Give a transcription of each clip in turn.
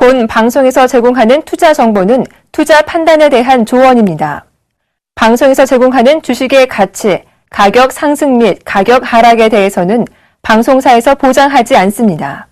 본 방송에서 제공하는 투자 정보는 투자 판단에 대한 조언입니다. 방송에서 제공하는 주식의 가치, 가격 상승 및 가격 하락에 대해서는 방송사에서 보장하지 않습니다.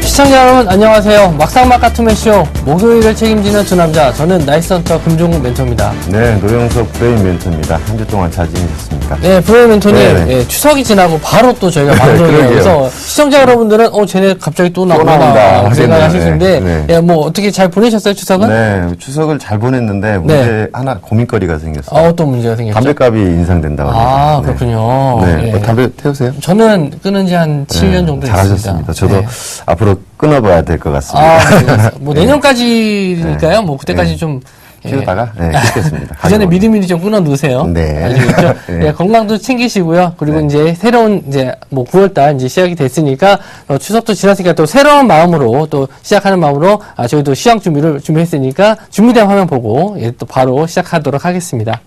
시청자 여러분 안녕하세요. 막상막하 투매쇼 목요일을 책임지는 두 남자, 저는 나이스헌터 금종국 멘토입니다. 네, 노영석 브레인 멘토입니다. 한 주 동안 잘 지내셨습니까? 네, 브레인 멘토님, 예, 추석이 지나고 바로 또 저희가 방송을 해서 시청자 여러분들은 쟤네 갑자기 또 나온다 생각하실 텐데, 네. 예, 뭐 어떻게 잘 보내셨어요, 추석은? 네, 추석을 잘 보냈는데 문제 하나 고민거리가 생겼어요. 어떤 문제가 생겼죠? 담배값이 인상된다고 아, 그렇군요. 네, 예. 담배 태우세요? 저는 끊은 지 한 7년 정도 됐습니다. 잘하셨습니다. 저도 네. 앞으로 끊어봐야 될 것 같습니다. 네. 뭐 내년까지니까요. 뭐 그때까지 좀 키우다가 끊겠습니다. 그 전에 미리미리 좀 끊어 놓으세요. 네. 아시겠죠? 네. 네, 건강도 챙기시고요. 그리고 이제 새로운 뭐 9월달 이제 시작이 됐으니까 추석도 지났으니까 또 새로운 마음으로 또 시작하는 마음으로 저희도 시황 준비를 준비했으니까 준비된 화면 보고 또 바로 시작하도록 하겠습니다.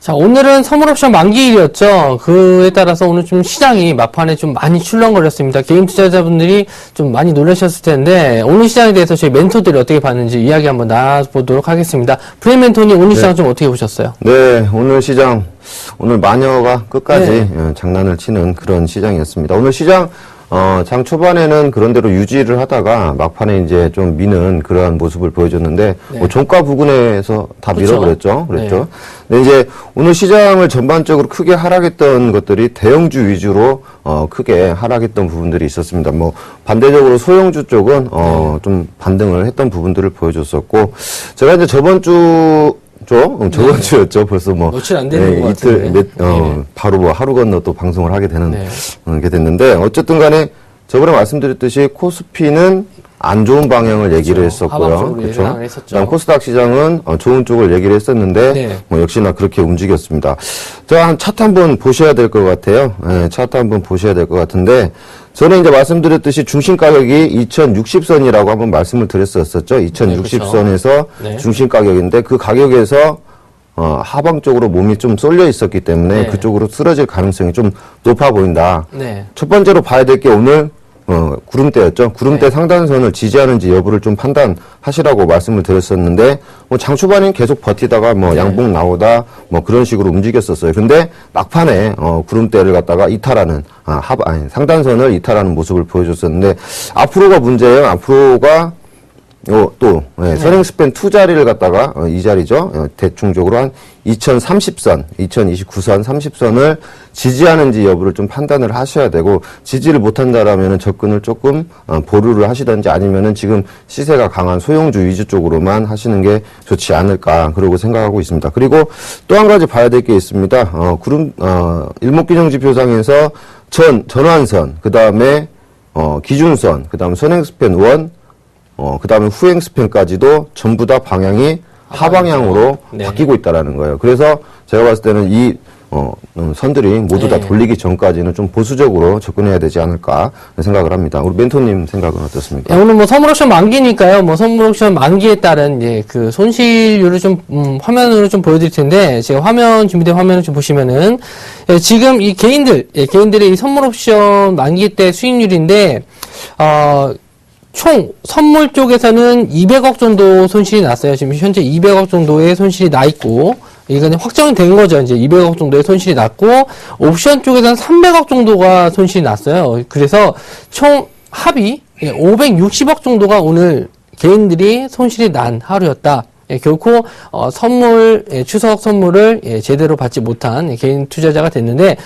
자, 오늘은 선물옵션 만기일이었죠. 그에 따라서 오늘 좀 시장이 막판에 좀 많이 출렁거렸습니다. 개인 투자자분들이 좀 많이 놀라셨을 텐데, 오늘 시장에 대해서 저희 멘토들이 어떻게 봤는지 이야기 한번 나눠보도록 하겠습니다. 브레인 멘토님, 오늘 시장 좀 어떻게 보셨어요? 네, 오늘 시장, 오늘 마녀가 끝까지 장난을 치는 그런 시장이었습니다. 오늘 시장, 장 초반에는 그런대로 유지를 하다가 막판에 이제 좀 미는 그러한 모습을 보여줬는데, 뭐 종가 부근에서 다 밀어버렸죠. 그랬죠. 근데 이제 오늘 시장을 전반적으로 크게 하락했던 것들이 대형주 위주로, 크게 하락했던 부분들이 있었습니다. 뭐, 반대적으로 소형주 쪽은, 좀 반등을 했던 부분들을 보여줬었고, 제가 이제 저번 주였죠. 벌써 뭐. 며칠 안 되는 것 같은데. 바로 뭐 하루 건너 또 방송을 하게 되는, 게 됐는데, 어쨌든 간에 저번에 말씀드렸듯이 코스피는 안 좋은 방향을 얘기를 했었고요. 그렇죠. 그다음 코스닥 시장은 좋은 쪽을 얘기를 했었는데, 뭐 역시나 그렇게 움직였습니다. 자, 차트 한번 보셔야 될 것 같아요. 네, 차트 한번 보셔야 될 것 같은데, 저는 이제 말씀드렸듯이 중심 가격이 2060선이라고 한번 말씀을 드렸었죠. 2060선에서 중심 가격인데 그 가격에서 하방 쪽으로 몸이 좀 쏠려 있었기 때문에 그쪽으로 쓰러질 가능성이 좀 높아 보인다. 첫 번째로 봐야 될 게 오늘 구름대였죠. 구름대 상단선을 지지하는지 여부를 좀 판단하시라고 말씀을 드렸었는데, 뭐 장 초반엔 계속 버티다가 뭐 양봉 나오다 뭐 그런 식으로 움직였었어요. 근데 막판에 구름대를 갖다가 이탈하는 상단선을 이탈하는 모습을 보여줬었는데, 앞으로가 문제예요. 앞으로가 선행스팬 2자리를 갖다가, 이 자리죠. 대충적으로 한 2030선, 2029선, 30선을 지지하는지 여부를 좀 판단을 하셔야 되고, 지지를 못한다라면은 접근을 조금, 보류를 하시든지 아니면은 지금 시세가 강한 소형주 위주 쪽으로만 하시는 게 좋지 않을까, 그러고 생각하고 있습니다. 그리고 또 한 가지 봐야 될 게 있습니다. 일목균형지표상에서 전환선, 그 다음에, 기준선, 그 다음에 선행스팬 1, 그 다음에 후행스팬까지도 전부 다 방향이 하방향으로 네. 바뀌고 있다라는 거예요. 그래서 제가 봤을 때는 이 선들이 모두 다 돌리기 전까지는 좀 보수적으로 접근해야 되지 않을까 생각을 합니다. 우리 멘토님 생각은 어떻습니까? 오늘 뭐 선물옵션 만기니까요. 뭐 선물옵션 만기에 따른 그 손실률을 좀 화면으로 좀 보여드릴 텐데, 제가 준비된 화면을 좀 보시면은 지금 이 개인들의 이 선물옵션 만기 때 수익률인데 총 선물 쪽에서는 200억 정도 손실이 났어요. 지금 현재 200억 정도의 손실이 나 있고, 이거는 확정이 된 거죠. 이제 200억 정도의 손실이 났고, 옵션 쪽에서는 300억 정도가 손실이 났어요. 그래서 총 합이 560억 정도가 오늘 개인들이 손실이 난 하루였다. 결코 추석 선물을 제대로 받지 못한 개인 투자자가 됐는데,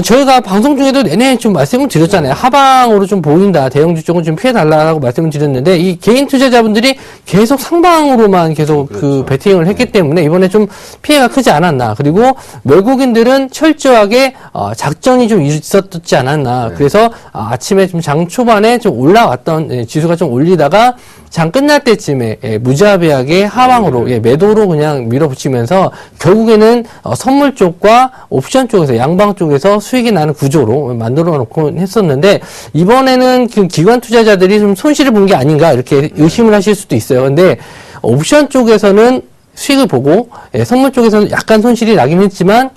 저희가 방송 중에도 내내 좀 말씀을 드렸잖아요. 하방으로 좀 보인다. 대형주 쪽은 좀 피해달라고 말씀을 드렸는데, 이 개인 투자자분들이 계속 상방으로만 계속 그 베팅을 했기 때문에 이번에 좀 피해가 크지 않았나. 그리고 외국인들은 철저하게 작전이 좀 있었지 않았나. 그래서 아침에 좀 장 초반에 좀 올라왔던 지수가 좀 올리다가 장 끝날 때쯤에 무자비하게 하방으로 매도로 그냥 밀어붙이면서 결국에는 선물 쪽과 옵션 쪽에서 양방 쪽에서 수익이 나는 구조로 만들어 놓고 했었는데, 이번에는 그 기관 투자자들이 좀 손실을 본 게 아닌가 이렇게 의심을 하실 수도 있어요. 근데 옵션 쪽에서는 수익을 보고 선물 쪽에서는 약간 손실이 나긴 했지만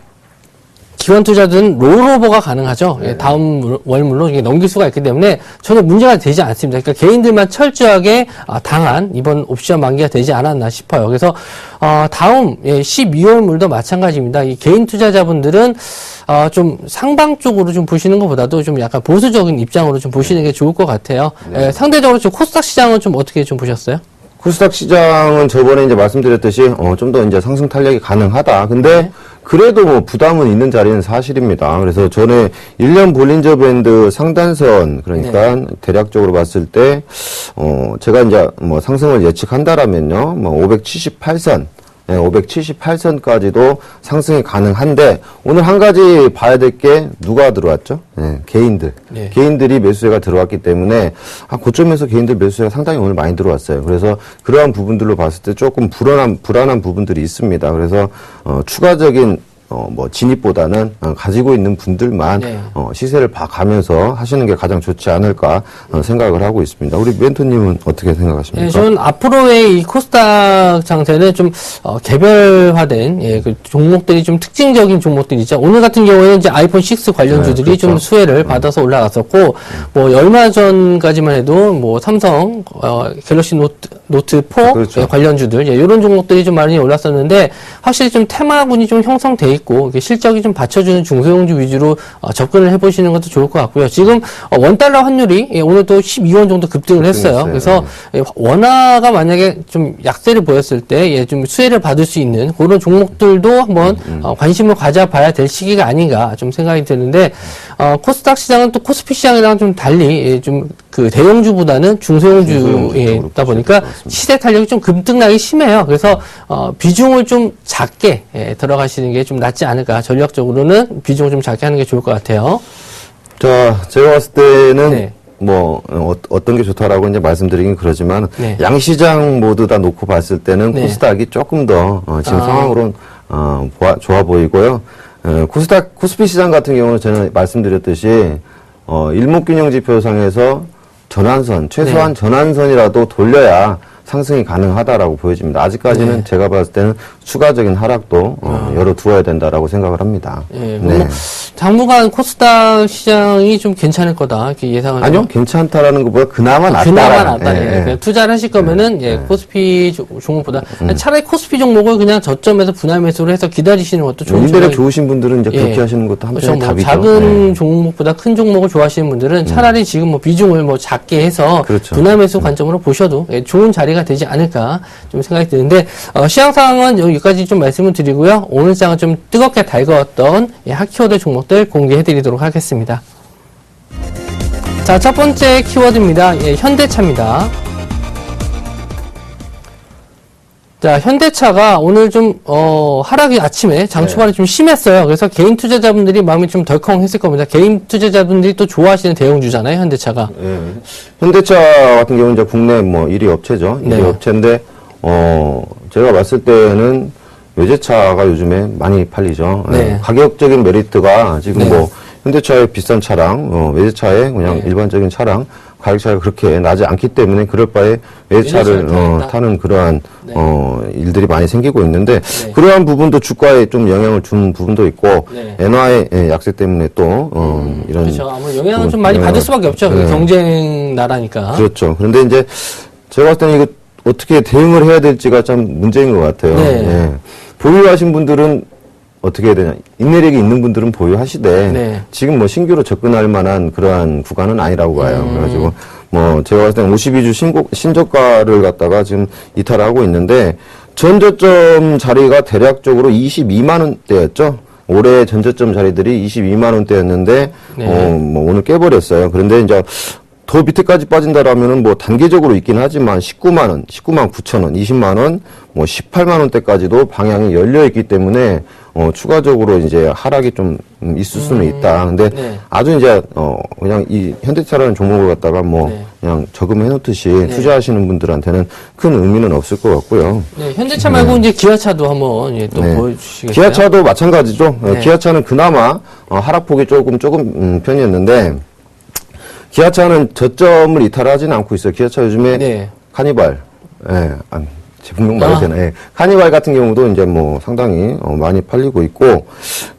기관 투자들은 롤오버가 가능하죠. 다음 월물로 넘길 수가 있기 때문에 전혀 문제가 되지 않습니다. 그러니까 개인들만 철저하게 당한 이번 옵션 만기가 되지 않았나 싶어요. 그래서 다음 12월물도 마찬가지입니다. 이 개인 투자자분들은 좀 상방 쪽으로 좀 보시는 것보다도 좀 약간 보수적인 입장으로 좀 보시는 게 좋을 것 같아요. 상대적으로 좀 코스닥 시장은 좀 어떻게 좀 보셨어요? 코스닥 시장은 저번에 이제 말씀드렸듯이 좀 더 이제 상승 탄력이 가능하다. 근데 그래도 뭐 부담은 있는 자리는 사실입니다. 그래서 전에 1년 볼린저 밴드 상단선, 그러니까 대략적으로 봤을 때 제가 이제 뭐 상승을 예측한다라면요, 뭐 578선 578선까지도 상승이 가능한데, 오늘 한 가지 봐야 될 게 누가 들어왔죠? 개인들. 개인들이 매수세가 들어왔기 때문에 고점에서 개인들 매수세가 상당히 오늘 많이 들어왔어요. 그래서 그러한 부분들로 봤을 때 조금 불안한 부분들이 있습니다. 그래서 추가적인 진입보다는 가지고 있는 분들만 시세를 봐가면서 하시는 게 가장 좋지 않을까 생각을 하고 있습니다. 우리 멘토님은 어떻게 생각하십니까? 저는 앞으로의 이 코스닥 장세는 좀 개별화된 그 종목들이 좀 특징적인 종목들이 있죠. 오늘 같은 경우에는 이제 아이폰 6 관련주들이 그렇죠. 좀 수혜를 받아서 올라갔었고, 뭐 얼마 전까지만 해도 뭐 삼성 갤럭시 노트 4 그렇죠. 관련주들 이런 종목들이 좀 많이 올랐었는데, 확실히 좀 테마군이 좀 형성돼 있고 실적이 좀 받쳐주는 중소형주 위주로 접근을 해보시는 것도 좋을 것 같고요. 지금 원달러 환율이 오늘 또 12원 정도 급등을 했어요. 그래서 원화가 만약에 좀 약세를 보였을 때 좀 수혜를 받을 수 있는 그런 종목들도 한번 관심을 가져봐야 될 시기가 아닌가 좀 생각이 드는데, 코스닥 시장은 또 코스피 시장이랑 좀 달리 좀 그 대형주보다는 중소형주다 보니까 시세 탄력이 좀 급등락이 심해요. 그래서 비중을 좀 작게 들어가시는 게 좀 낫지 않을까. 전략적으로는 비중을 좀 작게 하는 게 좋을 것 같아요. 자, 제가 봤을 때는 어떤 게 좋다라고 이제 말씀드리긴 그러지만, 양시장 모두 다 놓고 봤을 때는 코스닥이 조금 더 지금 상황으로는 좋아 보이고요. 코스피 시장 같은 경우는 저는 말씀드렸듯이 일목균형지표상에서 최소한 전환선이라도 돌려야 상승이 가능하다라고 보여집니다. 아직까지는 제가 봤을 때는 추가적인 하락도 열어두어야 된다라고 생각을 합니다. 당분간 코스닥 시장이 좀 괜찮을 거다 이렇게 예상을. 아니요, 괜찮다라는 것보다 그나마 낫다. 그나마 낫다. 예. 투자를 하실 거면은 코스피 종목보다 차라리 코스피 종목을 그냥 저점에서 분할 매수를 해서 기다리시는 것도 좋은. 인대력 좋으신 분들은 이제 그렇게 하시는 것도 한편의 그렇죠. 답이죠. 작은 종목보다 큰 종목을 좋아하시는 분들은 차라리 지금 뭐 비중을 뭐 작게 해서 그렇죠. 분할 매수 관점으로 보셔도 좋은 자리가 되지 않을까 좀 생각이 드는데 시장 상황은 여기까지 좀 말씀을 드리고요. 오늘 시장은 좀 뜨겁게 달궈왔던 하키워드 종목들 공개해드리도록 하겠습니다. 자, 첫 번째 키워드입니다. 현대차입니다. 자, 현대차가 오늘 좀, 하락이 아침에, 장 초반에 좀 심했어요. 그래서 개인 투자자분들이 마음이 좀 덜컹했을 겁니다. 개인 투자자분들이 또 좋아하시는 대형주잖아요, 현대차가. 현대차 같은 경우는 이제 국내 뭐 1위 업체죠. 1위 업체인데, 제가 봤을 때는 외제차가 요즘에 많이 팔리죠. 가격적인 메리트가 지금 뭐, 현대차의 비싼 차량, 외제차의 그냥 일반적인 차량, 가격 차이가 그렇게 나지 않기 때문에 그럴 바에 외제차를 타는 그러한 일들이 많이 생기고 있는데 그러한 부분도 주가에 좀 영향을 준 부분도 있고 엔화의 약세 때문에 또 이런 그렇죠. 아무 영향은 좀 많이 받을 수밖에 없죠. 경쟁 나라니까. 그렇죠. 그런데 이제 제가 봤을 때는 이거 어떻게 대응을 해야 될지가 참 문제인 것 같아요. 보유하신 분들은 어떻게 해야 되냐. 인내력이 있는 분들은 보유하시되, 지금 뭐 신규로 접근할 만한 그러한 구간은 아니라고 봐요. 그래가지고, 뭐, 제가 봤을 때는 52주 신저가를 갖다가 지금 이탈하고 있는데, 전저점 자리가 대략적으로 22만원대였죠. 올해 전저점 자리들이 22만원대였는데, 뭐, 오늘 깨버렸어요. 그런데 이제, 더 밑에까지 빠진다라면은 뭐 단계적으로 있긴 하지만 19만 9천 원, 20만 원, 뭐 18만 원대까지도 방향이 열려 있기 때문에 추가적으로 이제 하락이 좀 있을 수는 있다. 근데 아주 이제 그냥 이 현대차라는 종목을 갖다가 뭐 그냥 저금해 놓듯이 투자하시는 분들한테는 큰 의미는 없을 것 같고요. 현대차 말고 이제 기아차도 한번 또 보여주시겠어요? 기아차도 마찬가지죠. 기아차는 그나마 하락폭이 조금 편이었는데. 기아차는 저점을 이탈하지는 않고 있어요. 기아차 요즘에 카니발, 제 분명 말해도 되나? 카니발 같은 경우도 이제 뭐 상당히 많이 팔리고 있고,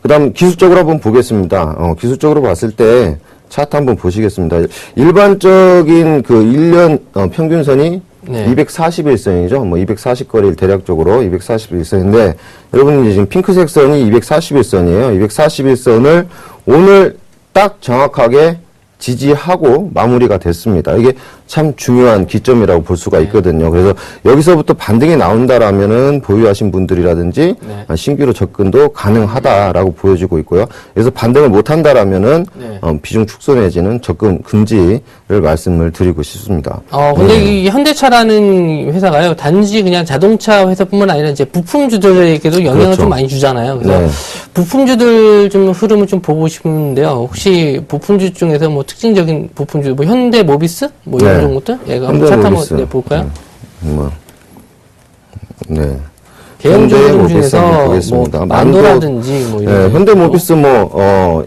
그다음 기술적으로 한번 보겠습니다. 기술적으로 봤을 때 차트 한번 보시겠습니다. 일반적인 그 1년 평균선이 241선이죠. 뭐 240거리를 대략적으로 241선인데 여러분 이제 지금 핑크색 선이 241선이에요. 241선을 오늘 딱 정확하게 지지하고 마무리가 됐습니다. 이게 참 중요한 기점이라고 볼 수가 있거든요. 그래서 여기서부터 반등이 나온다라면은 보유하신 분들이라든지 신규로 접근도 가능하다라고 보여지고 있고요. 그래서 반등을 못한다라면은 비중 축소 내지는 접근 금지를 말씀을 드리고 싶습니다. 근데 이 현대차라는 회사가요, 단지 그냥 자동차 회사뿐만 아니라 이제 부품주들에게도 영향을 좀 많이 주잖아요. 그래서 부품주들 좀 흐름을 좀 보고 싶은데요. 혹시 부품주 중에서 뭐 특징적인 부품주, 뭐 현대 모비스? 뭐 이런 것들? 한번 차트 한번 볼까요? 대형주들 중에서 보겠습니다. 뭐 만도라든지 뭐 이런 현대모비스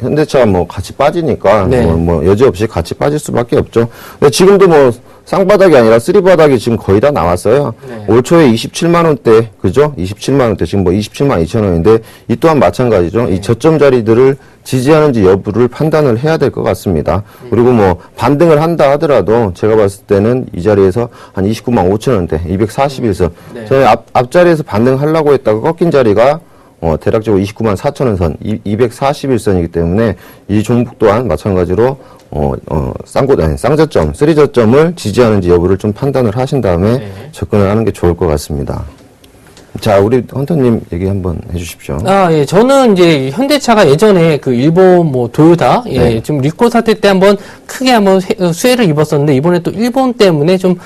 현대차 뭐 같이 빠지니까 뭐 여지없이 같이 빠질 수밖에 없죠. 근데 지금도 뭐 쌍바닥이 아니라 쓰리바닥이 지금 거의 다 나왔어요. 올 초에 27만 원대, 그죠? 27만 원대, 지금 뭐 27만 2천 원인데 이 또한 마찬가지죠. 이 저점 자리들을 지지하는지 여부를 판단을 해야 될 것 같습니다. 그리고 뭐 반등을 한다 하더라도 제가 봤을 때는 이 자리에서 한 29만 5천 원대, 241선. 저희 앞자리에서 반등하려고 했다가 꺾인 자리가 대략적으로 29만 4천 원 선, 241선이기 때문에 이 종목 또한 마찬가지로 쌍저점, 쓰리저점을 지지하는지 여부를 좀 판단을 하신 다음에 접근을 하는 게 좋을 것 같습니다. 자, 우리 헌터님 얘기 한번 해주십시오. 저는 이제 현대차가 예전에 그 일본 뭐 도요타, 좀 리콜 사태 때 한번 크게 한번 수혜를 입었었는데 이번에 또 일본 때문에 좀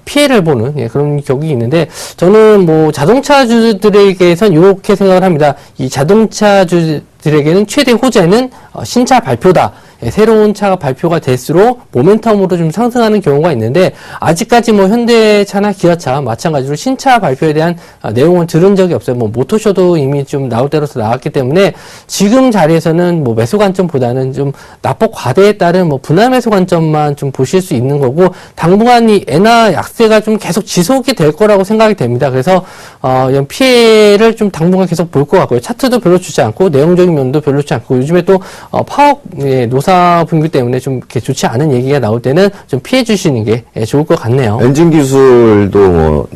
피해를 보는 그런 격이 있는데 저는 뭐 자동차주들에게선 이렇게 생각을 합니다. 이 자동차주들에게는 최대 호재는 신차 발표다. 새로운 차가 발표가 될수록 모멘텀으로 좀 상승하는 경우가 있는데 아직까지 뭐 현대차나 기아차 마찬가지로 신차 발표에 대한 내용은 들은 적이 없어요. 뭐 모토쇼도 이미 좀 나올 대로서 나왔기 때문에 지금 자리에서는 뭐 매수 관점보다는 좀 납폭 과대에 따른 뭐 분할 매수 관점만 좀 보실 수 있는 거고 당분간 이 엔화 약세가 좀 계속 지속이 될 거라고 생각이 됩니다. 그래서 이런 피해를 좀 당분간 계속 볼 것 같고요. 차트도 별로 좋지 않고 내용적인 면도 별로 좋지 않고 요즘에 또 파업 노사 분규 때문에 좀 이렇게 좋지 않은 얘기가 나올 때는 좀 피해 주시는 게 좋을 것 같네요. 엔진 기술도 뭐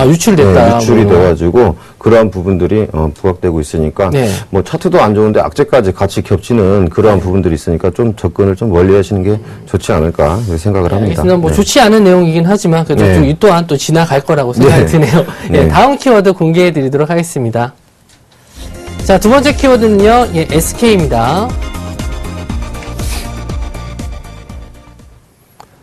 유출됐다. 유출이 돼가지고 그러한 부분들이 부각되고 있으니까 뭐 차트도 안 좋은데 악재까지 같이 겹치는 그러한 부분들이 있으니까 좀 접근을 좀 멀리 하시는 게 좋지 않을까 그렇게 생각을 합니다. 알겠습니다. 뭐 좋지 않은 내용이긴 하지만 그래도 좀 이 또한 또 지나갈 거라고 생각이 드네요. 다음 키워드 공개해 드리도록 하겠습니다. 자, 두 번째 키워드는요, SK입니다.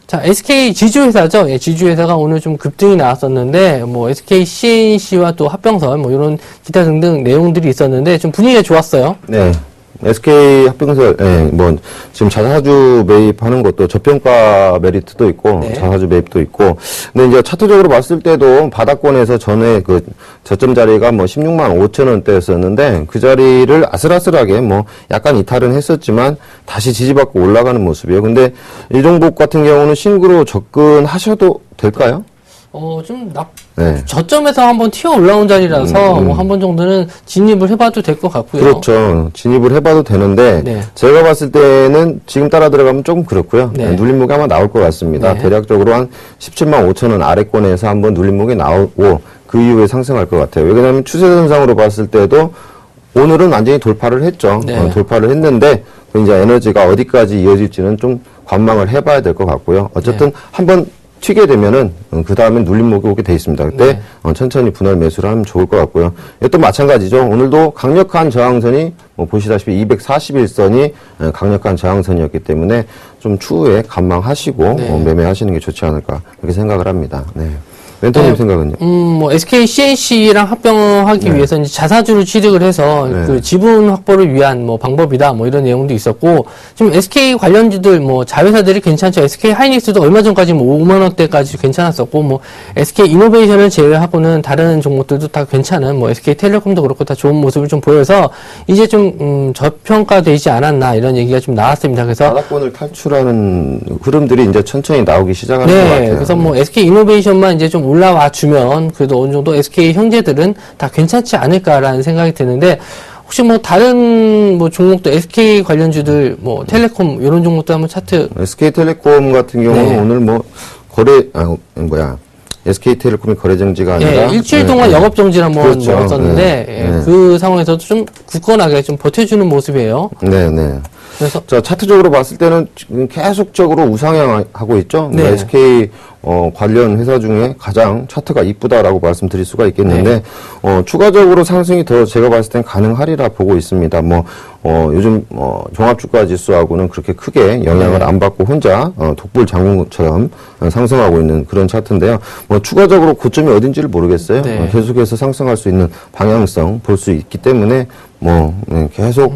자, SK 지주회사죠. 지주회사가 오늘 좀 급등이 나왔었는데, 뭐, SK CNC와 또 합병설, 뭐, 이런 기타 등등 내용들이 있었는데, 좀 분위기가 좋았어요. 네. SK 합병설, 뭐, 지금 자사주 매입하는 것도 저평가 메리트도 있고, 자사주 매입도 있고, 근데 이제 차트적으로 봤을 때도 바닥권에서 전에 그 저점 자리가 뭐 16만 5천 원대였었는데, 그 자리를 아슬아슬하게 뭐 약간 이탈은 했었지만, 다시 지지받고 올라가는 모습이에요. 근데 일종복 같은 경우는 신구로 접근하셔도 될까요? 저점에서 한번 튀어 올라온 자리라서 뭐 한 번 정도는 진입을 해봐도 될 것 같고요. 그렇죠. 진입을 해봐도 되는데 제가 봤을 때는 지금 따라 들어가면 조금 그렇고요. 눌림목이 아마 나올 것 같습니다. 대략적으로 한 17만 5천 원 아래권에서 한번 눌림목이 나오고 그 이후에 상승할 것 같아요. 왜냐하면 추세선상으로 봤을 때도 오늘은 완전히 돌파를 했죠. 돌파를 했는데 이제 에너지가 어디까지 이어질지는 좀 관망을 해봐야 될 것 같고요. 어쨌든 한번 튀게 되면은 그 다음에 눌림목이 오게 돼 있습니다. 그때 천천히 분할 매수를 하면 좋을 것 같고요. 이것도 마찬가지죠. 오늘도 강력한 저항선이 뭐 보시다시피 241선이 강력한 저항선이었기 때문에 좀 추후에 관망하시고 매매하시는 게 좋지 않을까 그렇게 생각을 합니다. 멘토님 생각은요? 뭐 SK CNC랑 합병하기 위해서 이제 자사주를 취득을 해서 그 지분 확보를 위한 뭐 방법이다 뭐 이런 내용도 있었고 지금 SK 관련주들 뭐 자회사들이 괜찮죠. SK 하이닉스도 얼마 전까지 뭐 5만 원대까지 괜찮았었고 뭐 SK 이노베이션을 제외하고는 다른 종목들도 다 괜찮은 뭐 SK 텔레콤도 그렇고 다 좋은 모습을 좀 보여서 이제 좀 저평가되지 않았나 이런 얘기가 좀 나왔습니다. 그래서 바닥권을 탈출하는 흐름들이 이제 천천히 나오기 시작하는 것 같아요. 그래서 뭐 SK 이노베이션만 이제 좀 올라와 주면 그래도 어느 정도 SK 형제들은 다 괜찮지 않을까라는 생각이 드는데 혹시 뭐 다른 뭐 종목도 SK 관련주들 뭐 텔레콤 이런 종목도 한번 차트 SK텔레콤 같은 경우는 오늘 뭐 SK텔레콤이 거래 정지가 아니라 일주일 동안 영업 정지를 한번 먹었었는데 그 상황에서도 좀 굳건하게 좀 버텨주는 모습이에요. 그래서 자, 차트적으로 봤을 때는 지금 계속적으로 우상향하고 있죠. SK 관련 회사 중에 가장 차트가 이쁘다라고 말씀드릴 수가 있겠는데 추가적으로 상승이 더 제가 봤을 땐 가능하리라 보고 있습니다. 요즘 종합주가 지수하고는 그렇게 크게 영향을 안 받고 혼자 독불 장군처럼 상승하고 있는 그런 차트인데요. 추가적으로 고점이 어딘지를 모르겠어요. 계속해서 상승할 수 있는 방향성 볼 수 있기 때문에 계속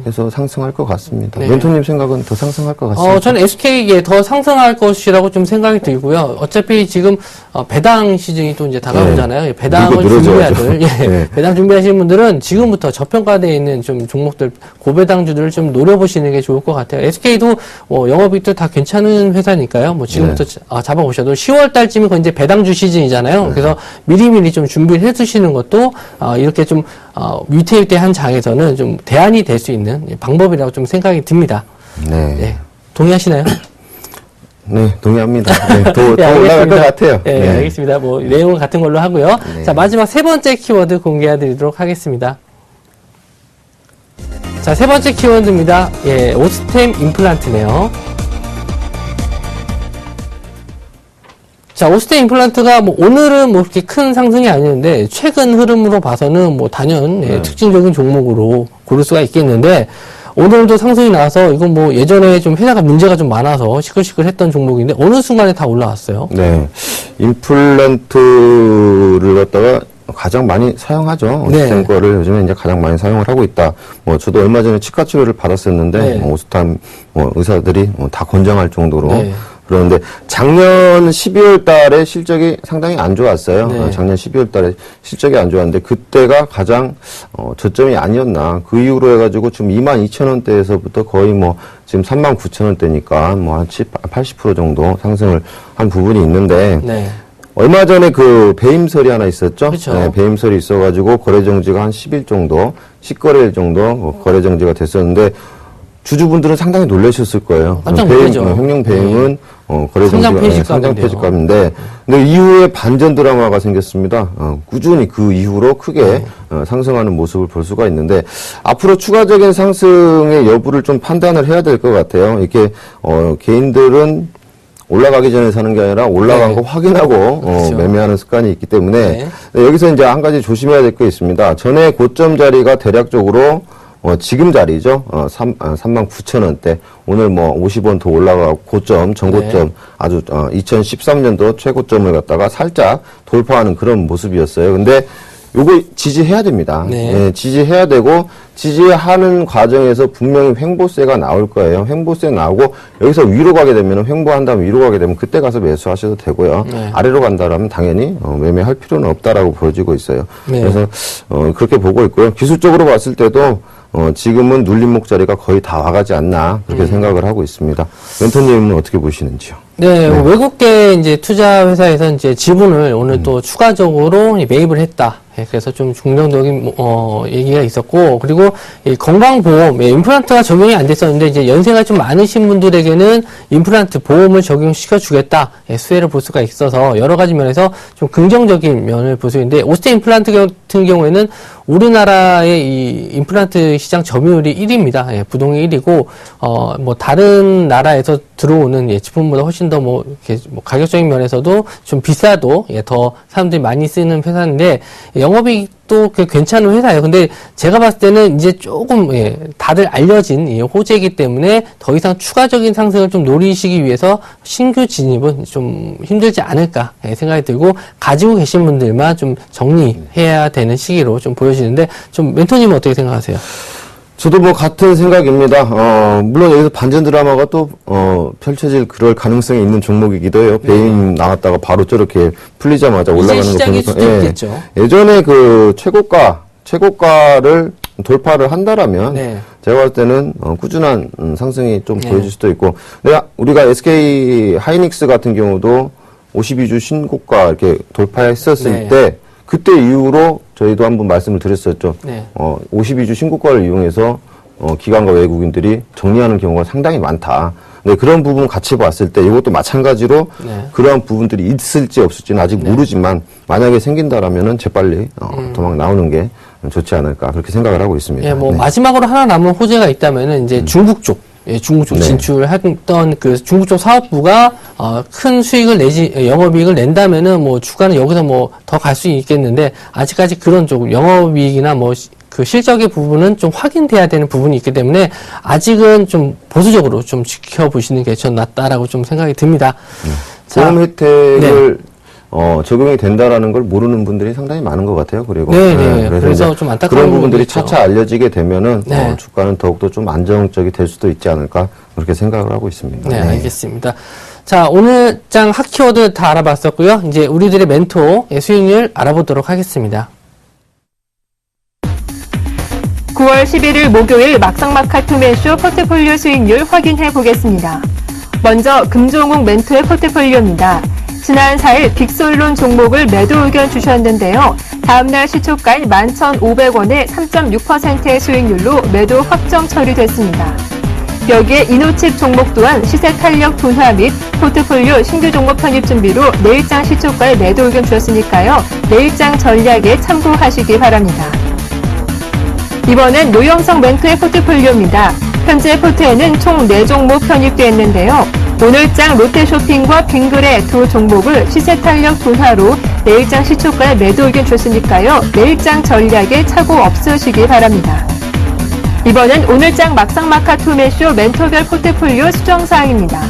해서 상승할 것 같습니다. 멘토님 생각은 더 상승할 것 같습니다. 저는 SK에 더 상승할 것이라고 좀 생각이 들고요. 어차피 지금 배당 시즌이 또 이제 다가오잖아요. 배당을 준비하들, 배당 준비하시는 분들은 지금부터 저평가되어 있는 좀 종목들, 고배당주들을 좀 노려보시는 게 좋을 것 같아요. SK도 영업이익도 다 괜찮은 회사니까요. 뭐 지금부터 잡아보셔도 10월 달쯤이 이제 배당주 시즌이잖아요. 그래서 미리미리 좀 준비를 해두시는 것도 이렇게 좀 위태위태한 장에서는 좀 대안이 될 수 있는 방법이라고 좀 생각이 듭니다. 동의하시나요? 네, 동의합니다. 더 올라갈 것 같아요. 알겠습니다. 뭐 내용은 같은 걸로 하고요. 자, 마지막 세 번째 키워드 공개해 드리도록 하겠습니다. 자, 세 번째 키워드입니다. 오스템 임플란트네요. 자, 오스템 임플란트가 뭐 오늘은 뭐 그렇게 큰 상승이 아니었는데 최근 흐름으로 봐서는 뭐 단연 특징적인 종목으로 고를 수가 있겠는데 오늘도 상승이 나와서 이건 뭐 예전에 좀 회사가 문제가 좀 많아서 시끌시끌했던 종목인데 어느 순간에 다 올라왔어요. 임플란트를 갖다가 가장 많이 사용하죠. 오스템 거를 요즘에 이제 가장 많이 사용을 하고 있다. 저도 얼마 전에 치과 치료를 받았었는데 오스템 의사들이 다 권장할 정도로 그런데 작년 12월 달에 실적이 상당히 안 좋았어요. 네. 작년 12월 달에 실적이 안 좋았는데 그때가 가장 저점이 아니었나. 그 이후로 해가지고 지금 22,000원대에서부터 거의 뭐 지금 39,000원대니까 뭐 한 80% 정도 상승을 한 부분이 있는데 네. 얼마 전에 그 배임설이 하나 있었죠. 그렇죠. 네, 배임설이 있어가지고 거래정지가 한 10일 정도, 10거래일 정도 거래정지가 됐었는데 주주분들은 상당히 놀라셨을 거예요. 깜짝 놀라죠. 횡령 배임은 거래정지가 상장 폐지값인데 근데 이후에 반전 드라마가 생겼습니다. 꾸준히 그 이후로 크게 상승하는 모습을 볼 수가 있는데 앞으로 추가적인 상승의 여부를 좀 판단을 해야 될 것 같아요. 이렇게 개인들은 올라가기 전에 사는 게 아니라 올라간 네. 거 확인하고 그렇죠. 매매하는 습관이 있기 때문에 여기서 이제 한 가지 조심해야 될 게 있습니다. 전에 고점 자리가 대략적으로 지금 자리죠. 39,000원대. 오늘 뭐 50원 더 올라가고 고점, 전고점 아주 2013년도 최고점을 갖다가 살짝 돌파하는 그런 모습이었어요. 근데 요거 지지해야 됩니다. 예, 지지해야 되고 지지하는 과정에서 분명히 횡보세가 나올 거예요. 횡보세 나오고 여기서 위로 가게 되면 횡보한 다음에 위로 가게 되면 그때 가서 매수하셔도 되고요. 아래로 간다라면 당연히 매매할 필요는 없다라고 보여지고 있어요. 그래서 그렇게 보고 있고요. 기술적으로 봤을 때도 지금은 눌림목 자리가 거의 다 와가지 않나 그렇게 생각을 하고 있습니다. 멘토님은 어떻게 보시는지요? 네, 외국계 이제 투자 회사에서 이제 지분을 오늘 또 추가적으로 매입을 했다. 그래서 좀 긍정적인 얘기가 있었고, 그리고 이 건강보험, 임플란트가 적용이 안 됐었는데 이제 연세가 좀 많으신 분들에게는 임플란트 보험을 적용시켜 주겠다. 수혜를 볼 수가 있어서 여러 가지 면에서 좀 긍정적인 면을 볼 수 있는데, 오스테 임플란트 같은 경우에는 우리나라의 이 임플란트 시장 점유율이 1위입니다. 부동이 1위고, 뭐 다른 나라에서 들어오는 제품보다 훨씬 더 이렇게 가격적인 면에서도 좀 비싸도 더 사람들이 많이 쓰는 회사인데 영업이익도 괜찮은 회사예요. 근데 제가 봤을 때는 이제 조금 다들 알려진 호재이기 때문에 더 이상 추가적인 상승을 좀 노리시기 위해서 신규 진입은 좀 힘들지 않을까 생각이 들고 가지고 계신 분들만 좀 정리해야 되는 시기로 좀 보여지는데 좀 멘토님은 어떻게 생각하세요? 저도 뭐 같은 생각입니다. 물론 여기서 반전 드라마가 또 펼쳐질 그럴 가능성이 있는 종목이기도 해요. 배임 나왔다가 바로 저렇게 풀리자마자 올라가는 거 보니까 예전에 그 최고가를 돌파를 한다라면 제가 봤을 때는 꾸준한 상승이 좀 보여질 수도 있고, 우리가 SK 하이닉스 같은 경우도 52주 신고가 이렇게 돌파했었을 때 그때 이후로 저희도 한번 말씀을 드렸었죠. 52주 신고가를 이용해서 기관과 외국인들이 정리하는 경우가 상당히 많다. 근데 그런 부분 같이 봤을 때 이것도 마찬가지로 그러한 부분들이 있을지 없을지는 아직 모르지만 만약에 생긴다라면은 재빨리 도망 나오는 게 좋지 않을까 그렇게 생각을 하고 있습니다. 마지막으로 하나 남은 호재가 있다면은 이제 중국 쪽. 중국 쪽 진출했던 그 중국 쪽 사업부가 큰 수익을 영업이익을 낸다면은 주가는 여기서 더 갈 수 있겠는데 아직까지 그런 쪽 영업이익이나 그 실적의 부분은 좀 확인돼야 되는 부분이 있기 때문에 아직은 좀 보수적으로 좀 지켜보시는 게 전 낫다라고 좀 생각이 듭니다. 보험 혜택을 적용이 된다라는 걸 모르는 분들이 상당히 많은 것 같아요. 그리고 그래서 좀 안타까운 그런 부분들이 차차 알려지게 되면은 주가는 더욱더 좀 안정적이 될 수도 있지 않을까 그렇게 생각을 하고 있습니다. 네, 알겠습니다. 자, 오늘 장 핫키워드 다 알아봤었고요. 이제 우리들의 멘토 수익률 알아보도록 하겠습니다. 9월 11일 목요일 막상막하 투매쇼 포트폴리오 수익률 확인해 보겠습니다. 먼저 금종욱 멘토의 포트폴리오입니다. 지난 4일 빅솔론 종목을 매도 의견 주셨는데요. 다음날 시초가인 11,500원에 3.6%의 수익률로 매도 확정 처리됐습니다. 여기에 이노칩 종목 또한 시세 탄력 둔화 및 포트폴리오 신규 종목 편입 준비로 내일장 시초가에 매도 의견 주셨으니까요. 내일장 전략에 참고하시기 바랍니다. 이번엔 노영성 멘토의 포트폴리오입니다. 현재 포트에는 총 4종목 편입되어 있는데요. 오늘장 롯데쇼핑과 빙그레 두 종목을 시세 탄력 둔화로 내일장 시초가에 매도 의견 줬으니까요. 내일장 전략에 착오 없으시기 바랍니다. 이번엔 오늘장 막상막하 투매쇼 멘토별 포트폴리오 수정사항입니다.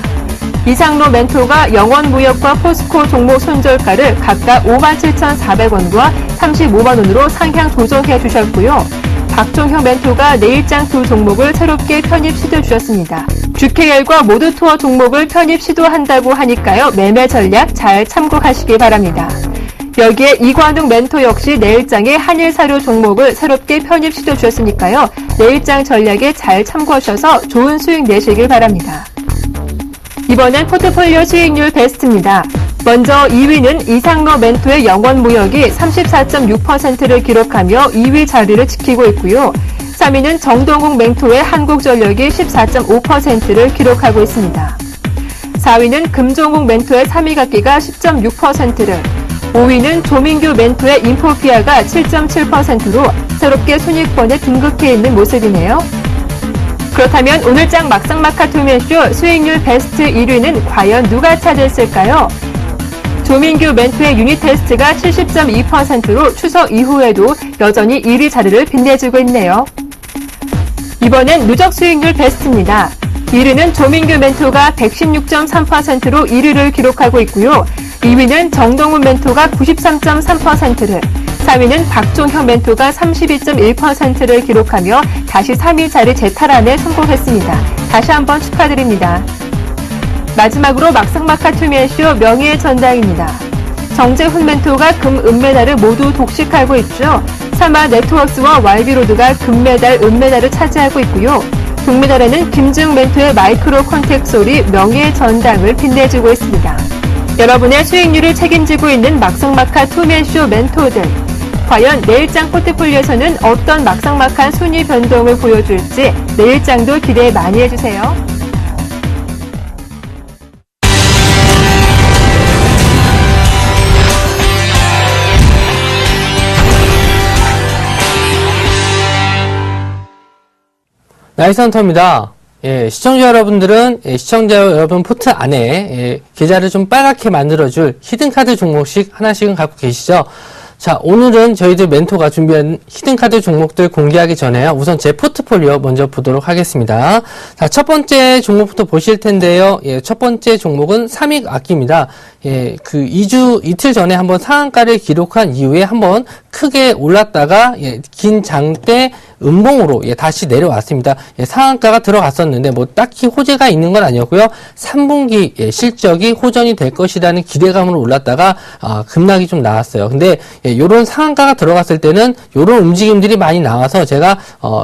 이상로 멘토가 영원무역과 포스코 종목 손절가를 각각 57,400원과 35만원으로 상향 조정해 주셨고요. 박종형 멘토가 내일장 두 종목을 새롭게 편입 시도 주셨습니다. GKL과 모두투어 종목을 편입 시도한다고 하니까요. 매매 전략 잘 참고하시기 바랍니다. 여기에 이관웅 멘토 역시 내일장에 한일사료 종목을 새롭게 편입 시도 주셨으니까요. 내일장 전략에 잘 참고하셔서 좋은 수익 내시길 바랍니다. 이번엔 포트폴리오 수익률 베스트입니다. 먼저 2위는 이상로 멘토의 영원 무역이 34.6%를 기록하며 2위 자리를 지키고 있고요. 3위는 정동욱 멘토의 한국전력이 14.5%를 기록하고 있습니다. 4위는 금종욱 멘토의 3위 갖기가 10.6%를, 5위는 조민규 멘토의 인포피아가 7.7%로 새롭게 순위권에 등극해 있는 모습이네요. 그렇다면 오늘장 막상막하 투매쇼 수익률 베스트 1위는 과연 누가 차지했을까요? 조민규 멘토의 유닛 테스트가 70.2%로 추석 이후에도 여전히 1위 자리를 빛내주고 있네요. 이번엔 누적 수익률 베스트입니다. 1위는 조민규 멘토가 116.3%로 1위를 기록하고 있고요. 2위는 정동훈 멘토가 93.3%를, 3위는 박종형 멘토가 32.1%를 기록하며 다시 3위 자리 재탈환에 성공했습니다. 다시 한번 축하드립니다. 마지막으로 막상막하 투매쇼 명예의 전당입니다. 정재훈 멘토가 금, 은메달을 모두 독식하고 있죠. 사마 네트워크스와 YB로드가 금메달, 은메달을 차지하고 있고요. 동메달에는 김증 멘토의 마이크로 컨택솔이 명예의 전당을 빛내주고 있습니다. 여러분의 수익률을 책임지고 있는 막상막하 투매쇼 멘토들. 과연 내일장 포트폴리오에서는 어떤 막상막한 순위 변동을 보여줄지 내일장도 기대 많이 해주세요. 나이스헌터입니다. 시청자 여러분들은 시청자 여러분 포트 안에 계좌를 좀 빨갛게 만들어줄 히든카드 종목씩 하나씩은 갖고 계시죠? 자, 오늘은 저희들 멘토가 준비한 히든카드 종목들 공개하기 전에요. 우선 제 포트폴리오 먼저 보도록 하겠습니다. 자, 첫 번째 종목부터 보실 텐데요. 첫 번째 종목은 삼익악기입니다. 이틀 전에 한번 상한가를 기록한 이후에 한번 크게 올랐다가 긴 장대 음봉으로 다시 내려왔습니다. 상한가가 들어갔었는데 뭐 딱히 호재가 있는 건 아니었고요. 3분기 실적이 호전이 될 것이라는 기대감으로 올랐다가 급락이 좀 나왔어요. 근데 요런 상한가가 들어갔을 때는 요런 움직임들이 많이 나와서 제가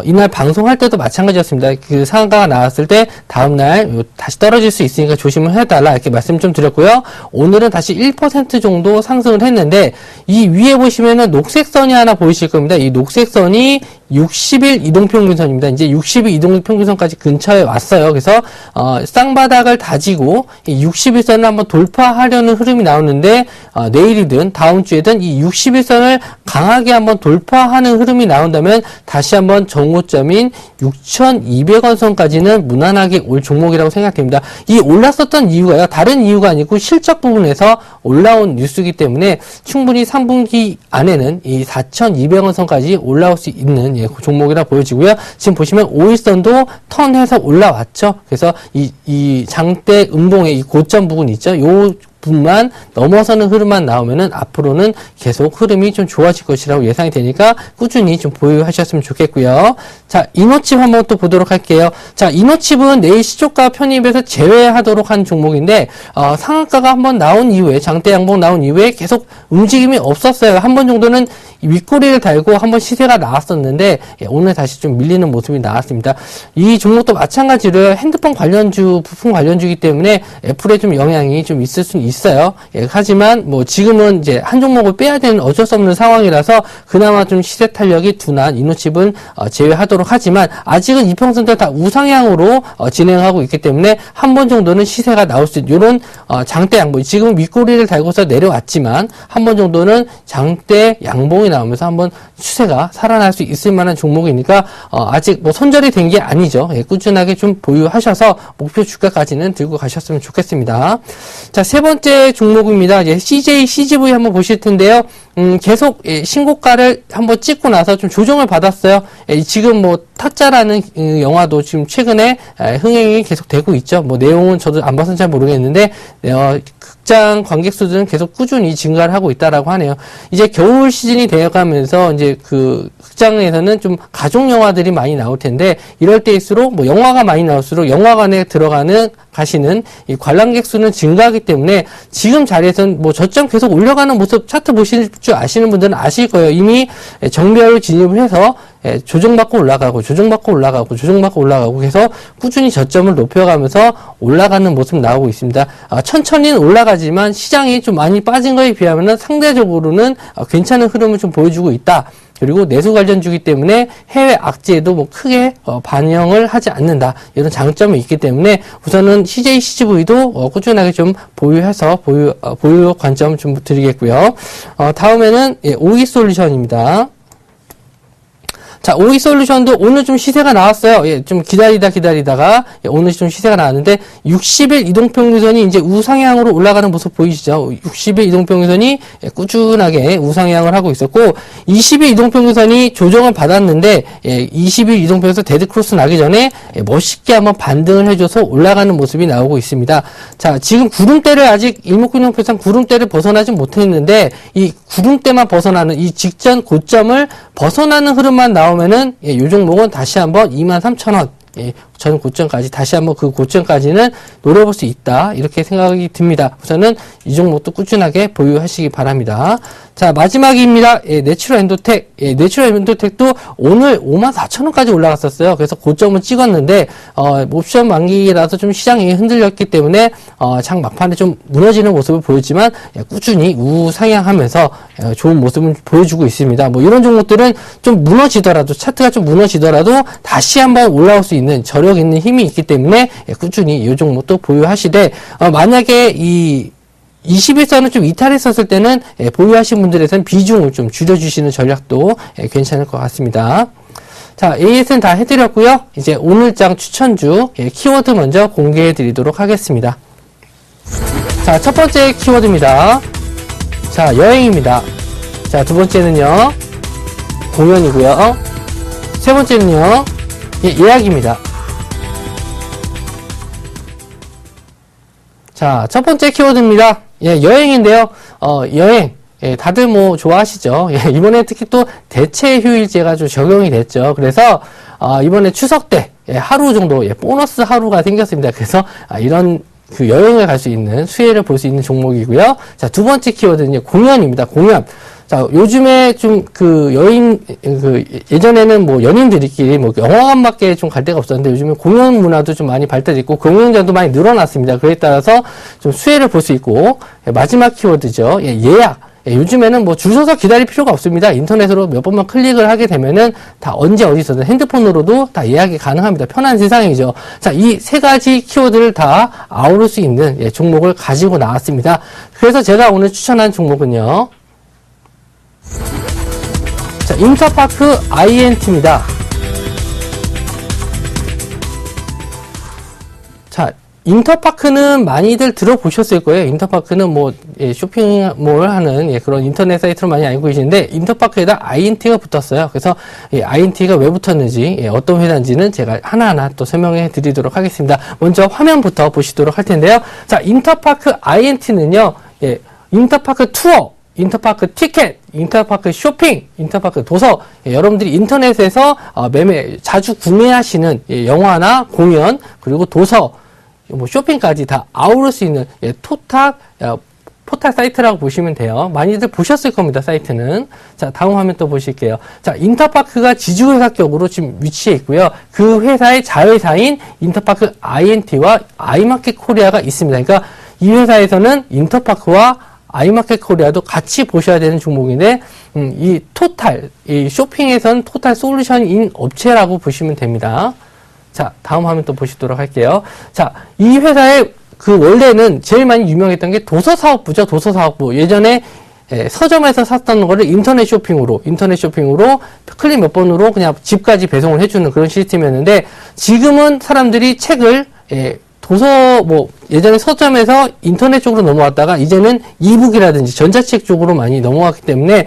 이날 방송할 때도 마찬가지였습니다. 그 상한가가 나왔을 때 다음날 다시 떨어질 수 있으니까 조심을 해달라 이렇게 말씀 좀 드렸고요. 오늘은 다시 1% 정도 상승을 했는데 이 위에 보시면은 녹색 선이 하나 보이실 겁니다. 이 녹색 선이 60일 이동평균선입니다. 이제 60일 이동평균선까지 근처에 왔어요. 그래서 쌍바닥을 다지고 이 60일선을 한번 돌파하려는 흐름이 나오는데 내일이든 다음 주에든 이 60일선을 강하게 한번 돌파하는 흐름이 나온다면 다시 한번 정고점인 6,200원 선까지는 무난하게 올 종목이라고 생각됩니다. 이 올랐었던 이유가요. 다른 이유가 아니고 실적 부분에서 올라온 뉴스이기 때문에 충분히 3분기 안에는 이 4,200원 선까지 올라올 수 있는 종목이라 보여지고요. 지금 보시면 5일선도 턴해서 올라왔죠. 그래서 이 장대 음봉의 이 고점 부분 있죠. 요 분만 넘어서는 흐름만 나오면은 앞으로는 계속 흐름이 좀 좋아질 것이라고 예상이 되니까 꾸준히 좀 보유하셨으면 좋겠고요. 자, 이노칩 한번 또 보도록 할게요. 자, 이노칩은 내일 시초가 편입에서 제외하도록 한 종목인데 상한가가 한번 나온 이후에 장대 양봉 나온 이후에 계속 움직임이 없었어요. 한 번 정도는 윗꼬리를 달고 한번 시세가 나왔었는데 오늘 다시 좀 밀리는 모습이 나왔습니다. 이 종목도 마찬가지로 핸드폰 관련주, 부품 관련주이기 때문에 애플에 좀 영향이 좀 있을 수는 있어요. 하지만 뭐 지금은 이제 한 종목을 빼야 되는 어쩔 수 없는 상황이라서 그나마 좀 시세 탄력이 둔한 이노칩은 제외하도록 하지만 아직은 이평선들 다 우상향으로 진행하고 있기 때문에 한 번 정도는 시세가 나올 수 있는 이런 장대 양봉, 지금 윗꼬리를 달고서 내려왔지만 한 번 정도는 장대 양봉이 나오면서 한번 추세가 살아날 수 있을 만한 종목이니까 아직 뭐 손절이 된 게 아니죠. 꾸준하게 좀 보유하셔서 목표 주가까지는 들고 가셨으면 좋겠습니다. 자, 세 번째 종목입니다. 이제 CJ, CGV 한번 보실 텐데요. 계속 신고가를 한번 찍고 나서 좀 조정을 받았어요. 지금 뭐 타짜라는 영화도 지금 최근에 흥행이 계속 되고 있죠. 뭐 내용은 저도 안 봐서 잘 모르겠는데 극장 관객 수들은 계속 꾸준히 증가를 하고 있다라고 하네요. 이제 겨울 시즌이 되어가면서 이제 그 극장에서는 좀 가족 영화들이 많이 나올 텐데 이럴 때일수록 뭐 영화가 많이 나올수록 영화관에 가시는 이 관람객 수는 증가하기 때문에 지금 자리에서는 뭐 저점 계속 올려가는 모습 차트 보실 줄 아시는 분들은 아실 거예요. 이미 정배열 진입을 해서 조정받고 올라가고 해서 꾸준히 저점을 높여가면서 올라가는 모습 나오고 있습니다. 천천히는 올라가지만 시장이 좀 많이 빠진 거에 비하면 상대적으로는 괜찮은 흐름을 좀 보여주고 있다. 그리고 내수 관련주기 때문에 해외 악재에도 뭐 크게 반영을 하지 않는다. 이런 장점이 있기 때문에 우선은 CJ CGV도 꾸준하게 좀 보유해서 보유 관점 좀 드리겠고요. 다음에는 오이솔루션입니다. 자, 오이솔루션도 오늘 좀 시세가 나왔어요. 좀 기다리다가 오늘 좀 시세가 나왔는데 60일 이동평균선이 이제 우상향으로 올라가는 모습 보이시죠? 60일 이동평균선이 꾸준하게 우상향을 하고 있었고 20일 이동평균선이 조정을 받았는데 20일 이동평균선 데드크로스 나기 전에 멋있게 한번 반등을 해줘서 올라가는 모습이 나오고 있습니다. 자, 지금 구름대를 아직 일목균형표상 구름대를 벗어나지 못했는데 이 구름대만 벗어나는 이 직전 고점을 벗어나는 흐름만 나오면은 이 종목은 다시 한번 23,000원 전 고점까지 다시 한번 그 고점까지는 노려볼 수 있다 이렇게 생각이 듭니다. 우선은 이 종목도 꾸준하게 보유하시기 바랍니다. 자, 마지막입니다. 내추럴 엔도텍. 내추럴 엔도텍도 오늘 54,000원까지 올라갔었어요. 그래서 고점을 찍었는데 옵션 만기라서 좀 시장이 흔들렸기 때문에 장 막판에 좀 무너지는 모습을 보였지만 꾸준히 우상향하면서 좋은 모습을 보여주고 있습니다. 뭐 이런 종목들은 좀 무너지더라도 차트가 좀 무너지더라도 다시 한번 올라올 수 있는 저력 있는 힘이 있기 때문에 꾸준히 이 종목도 보유하시되 만약에 이 21선을 좀 이탈했었을 때는 보유하신 분들에서는 비중을 좀 줄여주시는 전략도 괜찮을 것 같습니다. 자, AS는 다 해드렸고요. 이제 오늘장 추천주 키워드 먼저 공개해 드리도록 하겠습니다. 자, 첫 번째 키워드입니다. 자, 여행입니다. 자, 두 번째는요 공연이고요. 세 번째는요 예약입니다. 자, 첫 번째 키워드입니다. 여행인데요. 여행. 다들 뭐 좋아하시죠? 이번에 특히 또 대체 휴일제가 좀 적용이 됐죠. 그래서 이번에 추석 때 하루 정도 보너스 하루가 생겼습니다. 그래서 이런 그 여행을 갈 수 있는 수혜를 볼 수 있는 종목이고요. 자, 두 번째 키워드는 공연입니다. 공연. 자, 요즘에 좀 예전에는 뭐 연인들끼리 뭐 영화관밖에 좀 갈 데가 없었는데 요즘에 공연 문화도 좀 많이 발달했고 공연장도 많이 늘어났습니다. 그에 따라서 좀 수혜를 볼 수 있고 마지막 키워드죠. 예약. 요즘에는 뭐 줄 서서 기다릴 필요가 없습니다. 인터넷으로 몇 번만 클릭을 하게 되면은 다 언제 어디서든 핸드폰으로도 다 예약이 가능합니다. 편한 세상이죠. 자, 이 세 가지 키워드를 다 아우를 수 있는 종목을 가지고 나왔습니다. 그래서 제가 오늘 추천한 종목은요. 자, 인터파크 INT입니다. 자, 인터파크는 많이들 들어보셨을 거예요. 인터파크는 뭐 쇼핑몰 하는 그런 인터넷 사이트로 많이 알고 계시는데 인터파크에다 INT가 붙었어요. 그래서 INT가 왜 붙었는지 어떤 회사인지는 제가 하나하나 또 설명해 드리도록 하겠습니다. 먼저 화면부터 보시도록 할 텐데요. 자, 인터파크 INT는요. 인터파크 투어, 인터파크 티켓, 인터파크 쇼핑, 인터파크 도서, 여러분들이 인터넷에서 자주 구매하시는 영화나 공연, 그리고 도서, 뭐 쇼핑까지 다 아우를 수 있는 포탈 사이트라고 보시면 돼요. 많이들 보셨을 겁니다, 사이트는. 자, 다음 화면 또 보실게요. 자, 인터파크가 지주회사격으로 지금 위치해 있고요. 그 회사의 자회사인 인터파크 INT와 아이마켓 코리아가 있습니다. 그러니까 이 회사에서는 인터파크와 아이마켓 코리아도 같이 보셔야 되는 종목인데, 이 쇼핑에서는 토탈 솔루션인 업체라고 보시면 됩니다. 자, 다음 화면 또 보시도록 할게요. 자, 이 회사의 원래는 제일 많이 유명했던 게 도서사업부죠. 도서사업부. 예전에 서점에서 샀던 거를 인터넷 쇼핑으로 클릭 몇 번으로 그냥 집까지 배송을 해주는 그런 시스템이었는데, 지금은 사람들이 책을 도서, 예전에 서점에서 인터넷 쪽으로 넘어왔다가 이제는 이북이라든지 전자책 쪽으로 많이 넘어왔기 때문에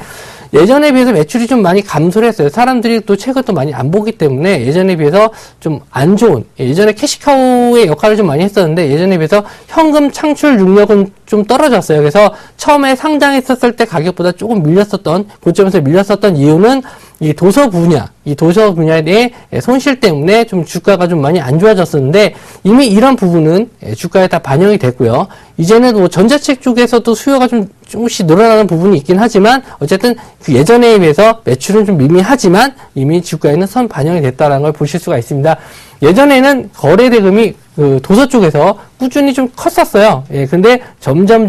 예전에 비해서 매출이 좀 많이 감소를 했어요. 사람들이 또 책을 또 많이 안 보기 때문에 예전에 비해서 좀 안 좋은, 예전에 캐시카우의 역할을 좀 많이 했었는데 예전에 비해서 현금 창출 능력은 좀 떨어졌어요. 그래서 처음에 상장했었을 때 가격보다 조금 밀렸었던, 고점에서 밀렸었던 이유는 이 도서 분야에 대해 손실 때문에 좀 주가가 좀 많이 안 좋아졌었는데 이미 이런 부분은 주가에 다 반영이 됐고요. 이제는 뭐 전자책 쪽에서도 수요가 조금씩 늘어나는 부분이 있긴 하지만 어쨌든 그 예전에 비해서 매출은 좀 미미하지만 이미 주가에는 선 반영이 됐다는 걸 보실 수가 있습니다. 예전에는 거래 대금이 그 도서 쪽에서 꾸준히 좀 컸었어요. 예, 근데 점점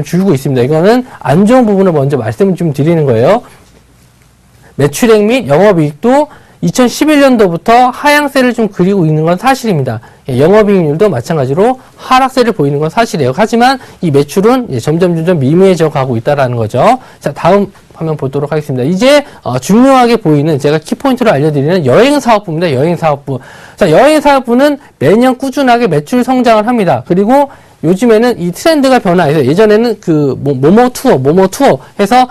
줄고 있습니다. 이거는 안 좋은 부분을 먼저 말씀을 좀 드리는 거예요. 매출액 및 영업이익도 2011년도부터 하향세를 좀 그리고 있는 건 사실입니다. 예, 영업이익률도 마찬가지로 하락세를 보이는 건 사실이에요. 하지만 이 매출은 점점 미미해져 가고 있다는 거죠. 자, 다음 화면 보도록 하겠습니다. 이제 중요하게 보이는 제가 키포인트로 알려드리는 여행사업부입니다. 여행사업부. 자, 여행사업부는 매년 꾸준하게 매출 성장을 합니다. 그리고 요즘에는 이 트렌드가 변화해서 예전에는 그 모모 투어 해서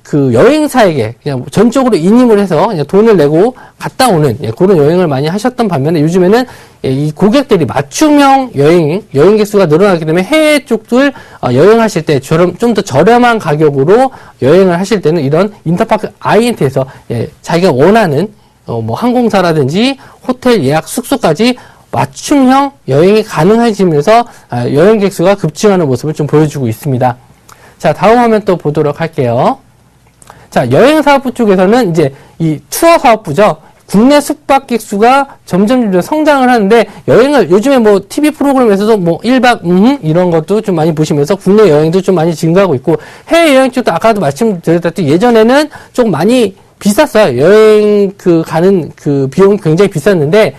그 여행사에게 그냥 전적으로 인임을 해서 그냥 돈을 내고 갔다 오는 그런 여행을 많이 하셨던 반면에 요즘에는 이 고객들이 맞춤형 여행 개수가 늘어나기 때문에 해외 쪽들 여행하실 때 좀 더 저렴한 가격으로 여행을 하실 때는 이런 인터파크 INT에서 자기가 원하는 뭐 항공사라든지 호텔 예약 숙소까지 맞춤형 여행이 가능해지면서 여행객 수가 급증하는 모습을 좀 보여주고 있습니다. 자, 다음 화면 또 보도록 할게요. 자, 여행사업부 쪽에서는 이제 이 투어 사업부죠. 국내 숙박객 수가 점점 성장을 하는데 여행을 요즘에 뭐 TV 프로그램에서도 뭐 1박 이런 것도 좀 많이 보시면서 국내 여행도 좀 많이 증가하고 있고 해외 여행 쪽도 아까도 말씀드렸다시피 예전에는 좀 많이 비쌌어요. 여행 가는 그 비용이 굉장히 비쌌는데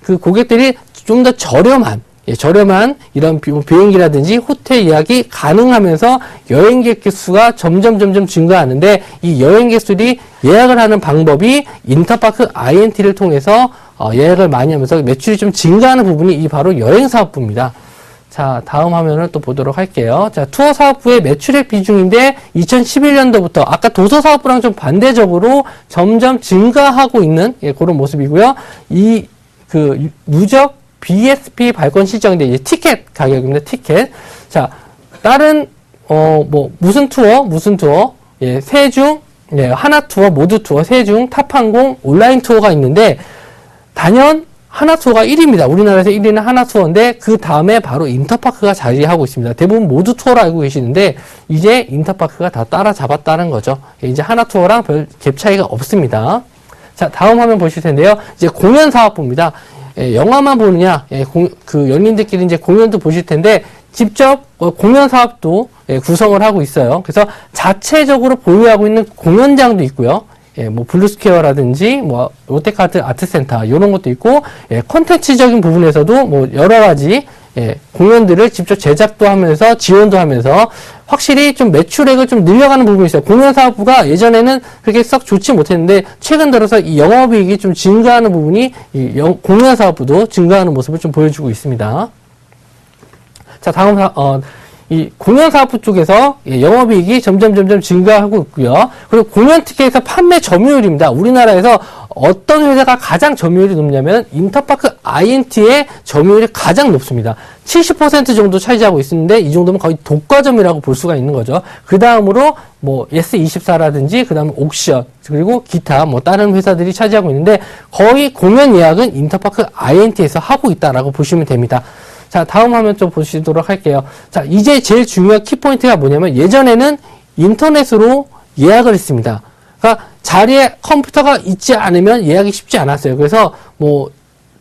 그 고객들이 좀 더 저렴한 이런 비행기라든지 호텔 예약이 가능하면서 여행객 수가 점점 증가하는데 이 여행객 수들이 예약을 하는 방법이 인터파크 INT를 통해서 예약을 많이 하면서 매출이 좀 증가하는 부분이 이 바로 여행사업부입니다. 자, 다음 화면을 또 보도록 할게요. 자, 투어 사업부의 매출액 비중인데 2011년도부터 아까 도서 사업부랑 좀 반대적으로 점점 증가하고 있는 그런 모습이고요. 이 누적 BSP 발권 실적인데 이제 티켓 가격입니다. 티켓. 자, 다른 무슨 투어, 세중, 하나 투어, 모두 투어, 세중, 탑항공, 온라인 투어가 있는데 단연 하나 투어가 1위입니다. 우리나라에서 1위는 하나 투어인데 그 다음에 바로 인터파크가 자리하고 있습니다. 대부분 모두 투어로 알고 계시는데 이제 인터파크가 다 따라잡았다는 거죠. 이제 하나 투어랑 별 갭 차이가 없습니다. 자, 다음 화면 보실 텐데요. 이제 공연 사업부입니다. 영화만 보느냐, 그 연인들끼리 이제 공연도 보실 텐데, 직접 공연 사업도 구성을 하고 있어요. 그래서 자체적으로 보유하고 있는 공연장도 있고요. 뭐 블루스퀘어라든지 뭐 롯데카드 아트센터 이런 것도 있고, 콘텐츠적인 부분에서도 뭐 여러 가지 공연들을 직접 제작도 하면서 지원도 하면서 확실히 좀 매출액을 좀 늘려가는 부분이 있어요. 공연사업부가 예전에는 그렇게 썩 좋지 못했는데 최근 들어서 이 영업이익이 좀 증가하는 부분이 이 공연사업부도 증가하는 모습을 좀 보여주고 있습니다. 자, 다음 이 공연사업부 쪽에서 영업이익이 점점 증가하고 있고요. 그리고 공연 티켓에서 판매 점유율입니다. 우리나라에서 어떤 회사가 가장 점유율이 높냐면 인터파크 INT의 점유율이 가장 높습니다. 70% 정도 차지하고 있는데 이 정도면 거의 독과점이라고 볼 수가 있는 거죠. 그 다음으로 뭐 예스24라든지 그 다음 옥션 그리고 기타 뭐 다른 회사들이 차지하고 있는데 거의 공연 예약은 인터파크 INT에서 하고 있다라고 보시면 됩니다. 자, 다음 화면 좀 보시도록 할게요. 자, 이제 제일 중요한 키포인트가 뭐냐면 예전에는 인터넷으로 예약을 했습니다. 그러니까 자리에 컴퓨터가 있지 않으면 예약이 쉽지 않았어요. 그래서 뭐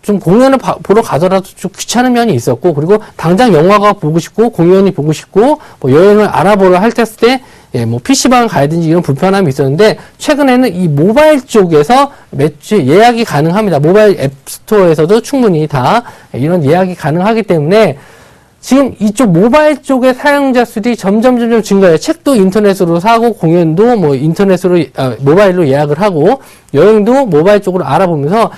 좀 공연을 보러 가더라도 좀 귀찮은 면이 있었고 그리고 당장 영화가 보고 싶고 공연이 보고 싶고 뭐 여행을 알아보러 할 때 뭐 PC방을 가야든지 이런 불편함이 있었는데 최근에는 이 모바일 쪽에서 매출 예약이 가능합니다. 모바일 앱스토어에서도 충분히 다 이런 예약이 가능하기 때문에 지금 이쪽 모바일 쪽의 사용자 수들이 점점 증가해요. 책도 인터넷으로 사고 공연도 뭐 인터넷으로 모바일로 예약을 하고 여행도 모바일 쪽으로 알아보면서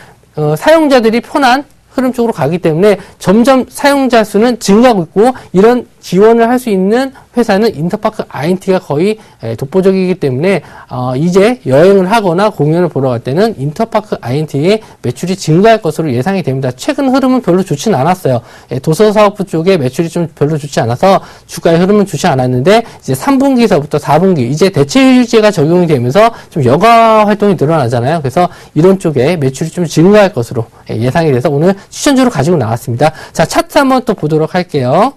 사용자들이 편한 흐름 쪽으로 가기 때문에 점점 사용자 수는 증가하고 있고 이런 지원을 할 수 있는 회사는 인터파크 INT가 거의 독보적이기 때문에 이제 여행을 하거나 공연을 보러 갈 때는 인터파크 INT의 매출이 증가할 것으로 예상이 됩니다. 최근 흐름은 별로 좋지는 않았어요. 도서사업부 쪽에 매출이 좀 별로 좋지 않아서 주가의 흐름은 좋지 않았는데 이제 3분기서부터 4분기 이제 대체휴일제가 적용이 되면서 좀 여가 활동이 늘어나잖아요. 그래서 이런 쪽에 매출이 좀 증가할 것으로 예상이 돼서 오늘 추천주로 가지고 나왔습니다. 자, 차트 한번 또 보도록 할게요.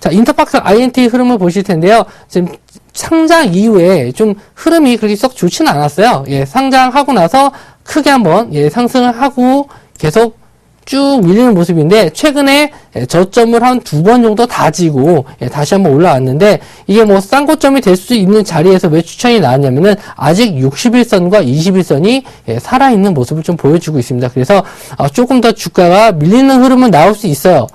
자, 인터파크 INT 흐름을 보실 텐데요. 지금 상장 이후에 좀 흐름이 그렇게 썩 좋지는 않았어요. 예, 상장하고 나서 크게 한번 상승을 하고 계속 쭉 밀리는 모습인데 최근에 저점을 한 2번 정도 다지고 다시 한번 올라왔는데 이게 뭐 싼 고점이 될 수 있는 자리에서 왜 추천이 나왔냐면은 아직 61선과 21선이 살아있는 모습을 좀 보여주고 있습니다. 그래서 조금 더 주가가 밀리는 흐름은 나올 수 있어요.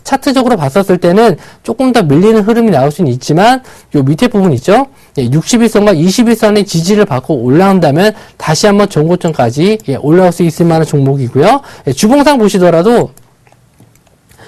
차트적으로 봤었을 때는 조금 더 밀리는 흐름이 나올 수는 있지만 요 밑에 부분 있죠? 61선과 21선의 지지를 받고 올라온다면 다시 한번 전고점까지 올라올 수 있을 만한 종목이고요. 주봉상 보시더라도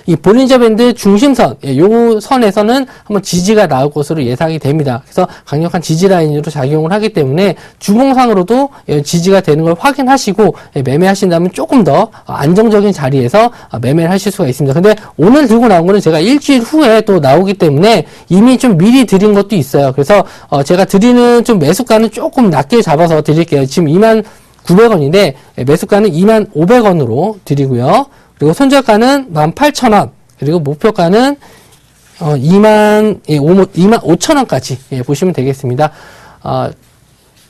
이 볼린저 밴드 중심선, 요 선에서는 한번 지지가 나올 것으로 예상이 됩니다. 그래서 강력한 지지 라인으로 작용을 하기 때문에 주봉상으로도 지지가 되는 걸 확인하시고 매매하신다면 조금 더 안정적인 자리에서 매매를 하실 수가 있습니다. 근데 오늘 들고 나온 거는 제가 일주일 후에 또 나오기 때문에 이미 좀 미리 드린 것도 있어요. 그래서 제가 드리는 좀 매수가는 조금 낮게 잡아서 드릴게요. 지금 29,900원인데 매수가는 25,500원으로 드리고요. 그리고 손절가는 18,000원, 그리고 목표가는 25,000원까지 보시면 되겠습니다.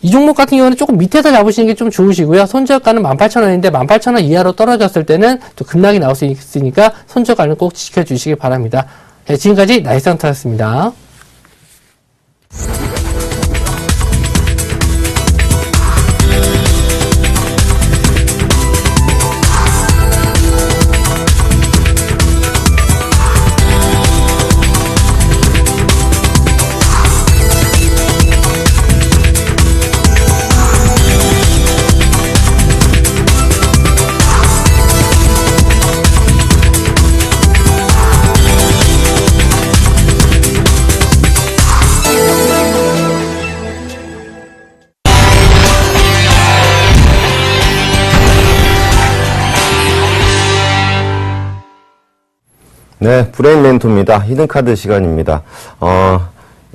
이 종목 같은 경우는 조금 밑에서 잡으시는 게 좀 좋으시고요. 손절가는 18,000원인데 18,000원 이하로 떨어졌을 때는 또 급락이 나올 수 있으니까 손절가는 꼭 지켜주시기 바랍니다. 지금까지 나이스헌터였습니다. 네, 브레인 멘토입니다. 히든카드 시간입니다.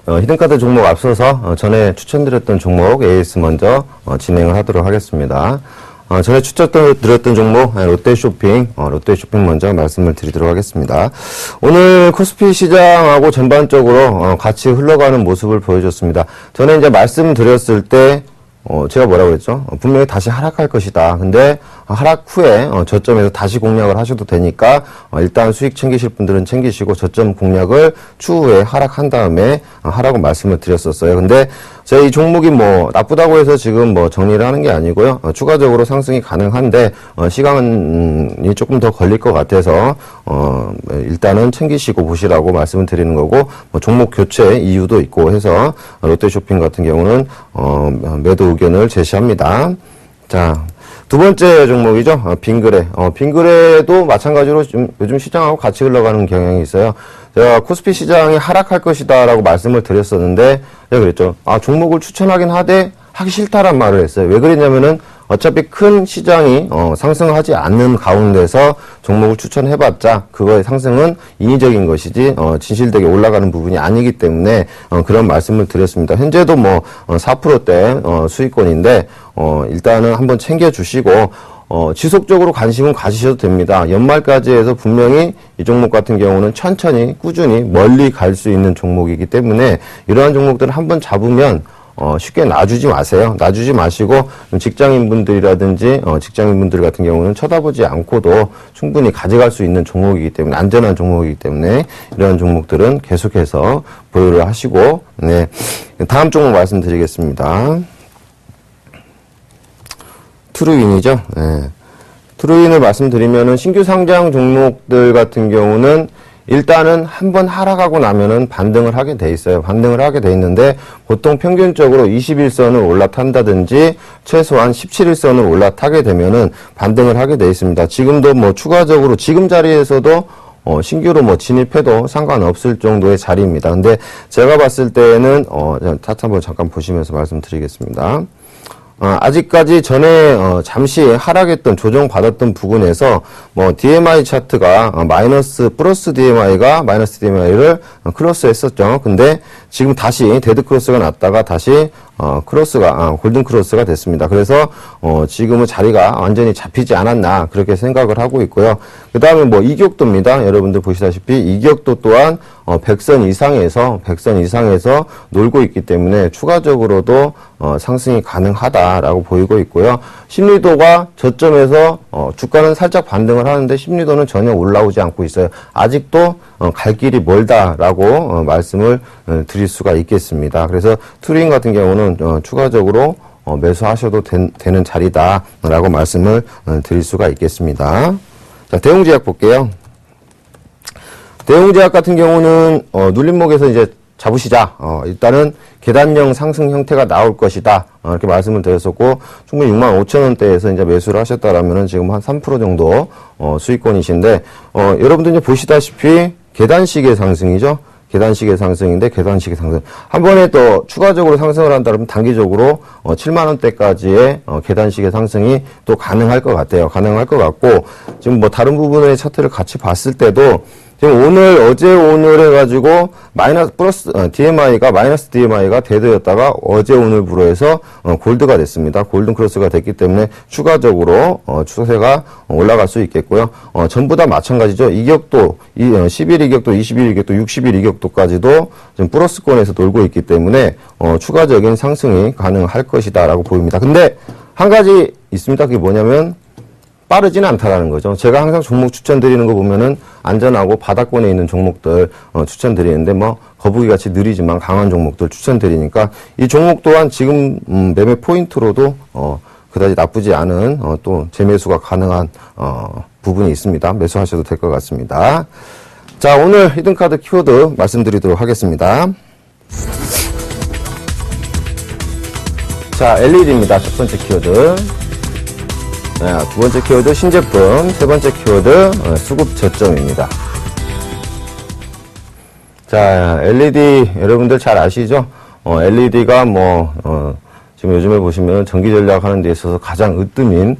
히든카드 종목 앞서서 전에 추천드렸던 종목 AS 먼저 진행을 하도록 하겠습니다. 전에 추천드렸던 종목 롯데쇼핑 먼저 말씀을 드리도록 하겠습니다. 오늘 코스피 시장하고 전반적으로 같이 흘러가는 모습을 보여줬습니다. 전에 이제 말씀드렸을 때 제가 뭐라고 그랬죠? 분명히 다시 하락할 것이다. 근데 하락 후에 저점에서 다시 공략을 하셔도 되니까 일단 수익 챙기실 분들은 챙기시고 저점 공략을 추후에 하락한 다음에 하라고 말씀을 드렸었어요. 근데 제가 이 종목이 뭐 나쁘다고 해서 지금 뭐 정리를 하는 게 아니고요. 추가적으로 상승이 가능한데 시간이 조금 더 걸릴 것 같아서 일단은 챙기시고 보시라고 말씀을 드리는 거고 뭐 종목 교체 이유도 있고 해서 롯데쇼핑 같은 경우는 매도 의견을 제시합니다. 자, 두 번째 종목이죠. 빙그레. 빙그레도 마찬가지로 요즘 시장하고 같이 흘러가는 경향이 있어요. 제가 코스피 시장이 하락할 것이다 라고 말씀을 드렸었는데, 제가 그랬죠. 종목을 추천하긴 하되 하기 싫다란 말을 했어요. 왜 그랬냐면은 어차피 큰 시장이 상승하지 않는 가운데서 종목을 추천해봤자 그거의 상승은 인위적인 것이지 진실되게 올라가는 부분이 아니기 때문에 그런 말씀을 드렸습니다. 현재도 뭐 4%대 수익권인데 일단은 한번 챙겨주시고 지속적으로 관심은 가지셔도 됩니다. 연말까지 해서 분명히 이 종목 같은 경우는 천천히 꾸준히 멀리 갈 수 있는 종목이기 때문에 이러한 종목들을 한번 잡으면 쉽게 놔주지 마세요. 놔주지 마시고 직장인분들이라든지 직장인분들 같은 경우는 쳐다보지 않고도 충분히 가져갈 수 있는 종목이기 때문에 안전한 종목이기 때문에 이러한 종목들은 계속해서 보유를 하시고 네, 다음 종목 말씀드리겠습니다. 트루윈이죠. 네. 트루윈을 말씀드리면은 신규 상장 종목들 같은 경우는 일단은 한번 하락하고 나면은 반등을 하게 돼 있어요. 반등을 하게 돼 있는데 보통 평균적으로 21선을 올라탄다든지 최소한 17일선을 올라타게 되면은 반등을 하게 돼 있습니다. 지금도 뭐 추가적으로 지금 자리에서도 신규로 뭐 진입해도 상관없을 정도의 자리입니다. 근데 제가 봤을 때는 차트 한번 잠깐 보시면서 말씀드리겠습니다. 아직까지 전에 잠시 하락했던 조정받았던 부분에서 뭐 DMI 차트가 플러스 DMI를 크로스했었죠. 근데 지금 다시 데드 크로스가 났다가 다시 골든 크로스가 됐습니다. 그래서 지금은 자리가 완전히 잡히지 않았나 그렇게 생각을 하고 있고요. 그 다음에 뭐 이격도입니다. 여러분들 보시다시피 이격도 또한 100선 이상에서 놀고 있기 때문에 추가적으로도 상승이 가능하다라고 보이고 있고요. 심리도가 저점에서 주가는 살짝 반등을 하는데 심리도는 전혀 올라오지 않고 있어요. 아직도 갈 길이 멀다라고 말씀을 드릴 수가 있겠습니다. 그래서 투링 같은 경우는 추가적으로 매수하셔도 되는 자리다라고 말씀을 드릴 수가 있겠습니다. 자, 대웅제약 볼게요. 대웅제약 같은 경우는 눌림목에서 이제 잡으시자. 일단은 계단형 상승 형태가 나올 것이다. 이렇게 말씀을 드렸었고 충분히 65,000원대에서 이제 매수를 하셨다라면은 지금 한 3% 정도 수익권이신데 여러분들 이제 보시다시피 계단식의 상승이죠. 계단식의 상승인데 계단식의 상승 한 번에 또 추가적으로 상승을 한다면 단기적으로 7만 원대까지의 계단식의 상승이 또 가능할 것 같아요. 가능할 것 같고 지금 뭐 다른 부분의 차트를 같이 봤을 때도 지금 어제 오늘 해가지고 마이너스 DMI가 데드였다가 어제 오늘부로 해서 골드가 됐습니다. 골든 크로스가 됐기 때문에 추가적으로 추세가 올라갈 수 있겠고요. 전부 다 마찬가지죠. 이격도 10일 이격도, 20일 이격도, 60일 이격도까지도 지금 플러스권에서 놀고 있기 때문에 추가적인 상승이 가능할 것이다라고 보입니다. 근데 한 가지 있습니다. 그게 뭐냐면 빠르지는 않다라는 거죠. 제가 항상 종목 추천드리는 거 보면은 안전하고 바닥권에 있는 종목들 추천드리는데 뭐 거북이 같이 느리지만 강한 종목들 추천드리니까 이 종목 또한 지금 매매 포인트로도 그다지 나쁘지 않은 또 재매수가 가능한 부분이 있습니다. 매수하셔도 될 것 같습니다. 자, 오늘 히든카드 키워드 말씀드리도록 하겠습니다. 자, LED입니다. 첫 번째 키워드. 두 번째 키워드 신제품, 세 번째 키워드 수급 저점입니다. 자, LED 여러분들 잘 아시죠? LED가 지금 요즘에 보시면 전기 전략 하는 데 있어서 가장 으뜸인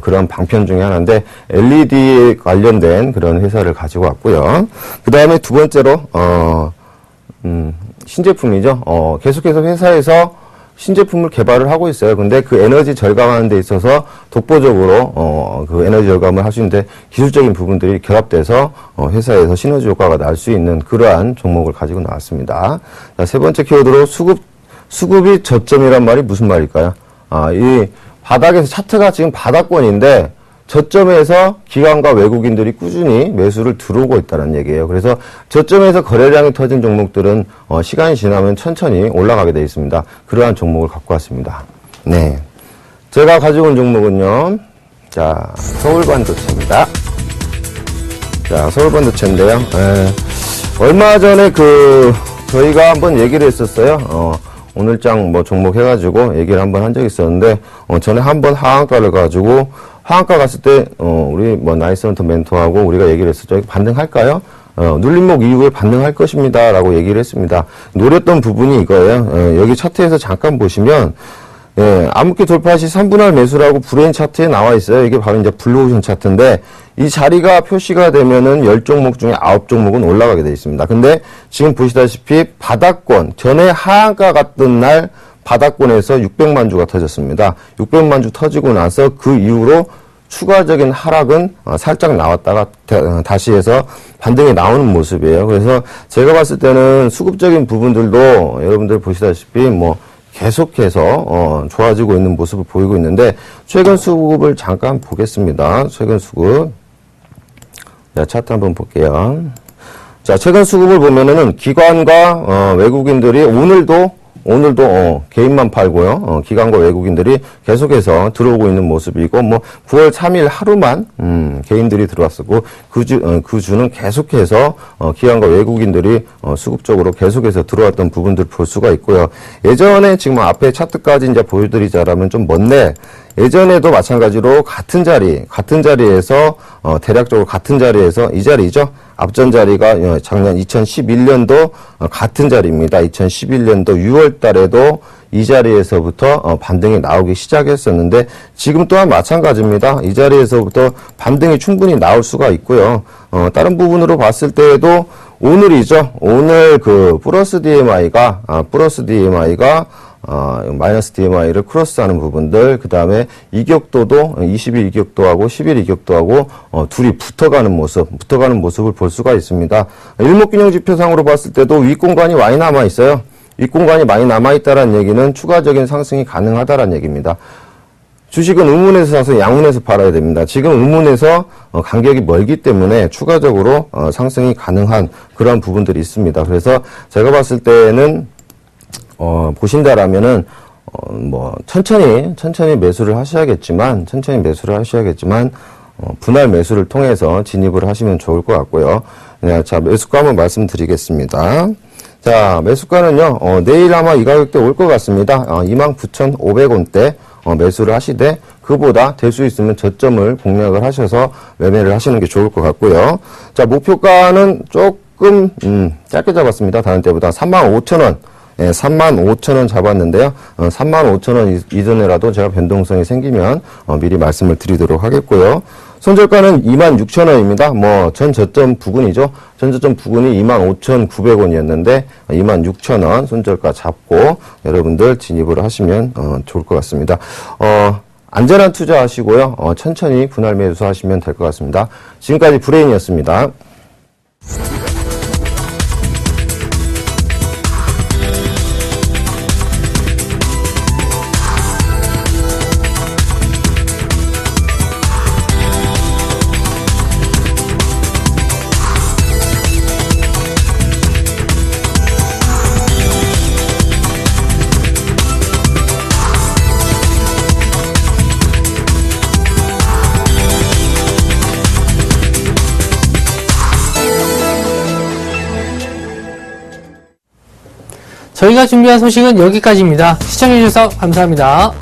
그런 방편 중에 하나인데 LED에 관련된 그런 회사를 가지고 왔고요. 그 다음에 두 번째로 신제품이죠. 계속해서 회사에서 신제품을 개발을 하고 있어요. 근데 그 에너지 절감하는 데 있어서 독보적으로 그 에너지 절감을 하시는데 기술적인 부분들이 결합돼서 회사에서 시너지 효과가 날 수 있는 그러한 종목을 가지고 나왔습니다. 자, 세 번째 키워드로 수급이 저점이란 말이 무슨 말일까요? 이 바닥에서 차트가 지금 바닥권인데 저점에서 기관과 외국인들이 꾸준히 매수를 들어오고 있다는 얘기예요. 그래서 저점에서 거래량이 터진 종목들은 시간이 지나면 천천히 올라가게 되어 있습니다. 그러한 종목을 갖고 왔습니다. 네, 제가 가지고 온 종목은요. 자, 서울반도체입니다. 자, 서울반도체인데요. 얼마 전에 저희가 한번 얘기를 했었어요. 오늘장 종목 해가지고 얘기를 한번 한 적이 있었는데 전에 한번 하한가를 가지고 하한가 갔을 때, 우리 나이스헌터 멘토하고 우리가 얘기를 했었죠. 반등할까요? 눌림목 이후에 반등할 것입니다. 라고 얘기를 했습니다. 노렸던 부분이 이거예요. 여기 차트에서 잠깐 보시면, 암흑기 돌파 시 3분할 매수라고 브레인 차트에 나와 있어요. 이게 바로 이제 블루오션 차트인데, 이 자리가 표시가 되면은 10종목 중에 9종목은 올라가게 되어 있습니다. 근데 지금 보시다시피 바닥권, 전에 하한가 갔던 날, 바닥권에서 600만 주가 터졌습니다. 600만 주 터지고 나서 그 이후로 추가적인 하락은 살짝 나왔다가 다시 해서 반등이 나오는 모습이에요. 그래서 제가 봤을 때는 수급적인 부분들도 여러분들 보시다시피 계속해서 좋아지고 있는 모습을 보이고 있는데 최근 수급을 잠깐 보겠습니다. 최근 수급. 자, 차트 한번 볼게요. 자, 최근 수급을 보면은 기관과 외국인들이 오늘도 개인만 팔고요. 기관과 외국인들이 계속해서 들어오고 있는 모습이고, 뭐 9월 3일 하루만 개인들이 들어왔었고, 그 주는 계속해서 기관과 외국인들이 수급적으로 계속해서 들어왔던 부분들 볼 수가 있고요. 예전에 지금 앞에 차트까지 이제 보여드리자라면 좀 먼데, 예전에도 마찬가지로 같은 자리에서 대략적으로 같은 자리에서 이 자리죠. 앞전 자리가 작년 2011년도 같은 자리입니다. 2011년도 6월 달에도 이 자리에서부터 반등이 나오기 시작했었는데 지금 또한 마찬가지입니다. 이 자리에서부터 반등이 충분히 나올 수가 있고요. 다른 부분으로 봤을 때에도 오늘이죠. 오늘 그 플러스 DMI가 마이너스 DMI를 크로스하는 부분들, 그 다음에 이격도도 20일 이격도하고 10일 이격도하고 둘이 붙어가는 모습을 볼 수가 있습니다. 일목균형 지표상으로 봤을 때도 윗공간이 많이 남아 있어요. 윗공간이 많이 남아 있다는 얘기는 추가적인 상승이 가능하다는 얘기입니다. 주식은 음문에서 사서 양문에서 팔아야 됩니다. 지금 음문에서 간격이 멀기 때문에 추가적으로 상승이 가능한 그런 부분들이 있습니다. 그래서 제가 봤을 때는 보신다라면은 뭐 천천히 매수를 하셔야겠지만 분할 매수를 통해서 진입을 하시면 좋을 것 같고요. 네, 자, 매수가 한번 말씀드리겠습니다. 자, 매수가는요, 내일 아마 이 가격대 올 것 같습니다. 29,500원대 매수를 하시되, 그보다 될 수 있으면 저점을 공략을 하셔서 매매를 하시는 게 좋을 것 같고요. 자, 목표가는 조금, 짧게 잡았습니다. 다른 때보다 35,000원. 예, 35,000원 잡았는데요. 35,000원 이전에라도 제가 변동성이 생기면 미리 말씀을 드리도록 하겠고요. 손절가는 26,000원입니다. 뭐 전 저점 부근이죠. 전 저점 부근이 25,900원이었는데 26,000원 손절가 잡고 여러분들 진입을 하시면 좋을 것 같습니다. 안전한 투자 하시고요. 천천히 분할 매수 하시면 될 것 같습니다. 지금까지 브레인이었습니다. 저희가 준비한 소식은 여기까지입니다. 시청해주셔서 감사합니다.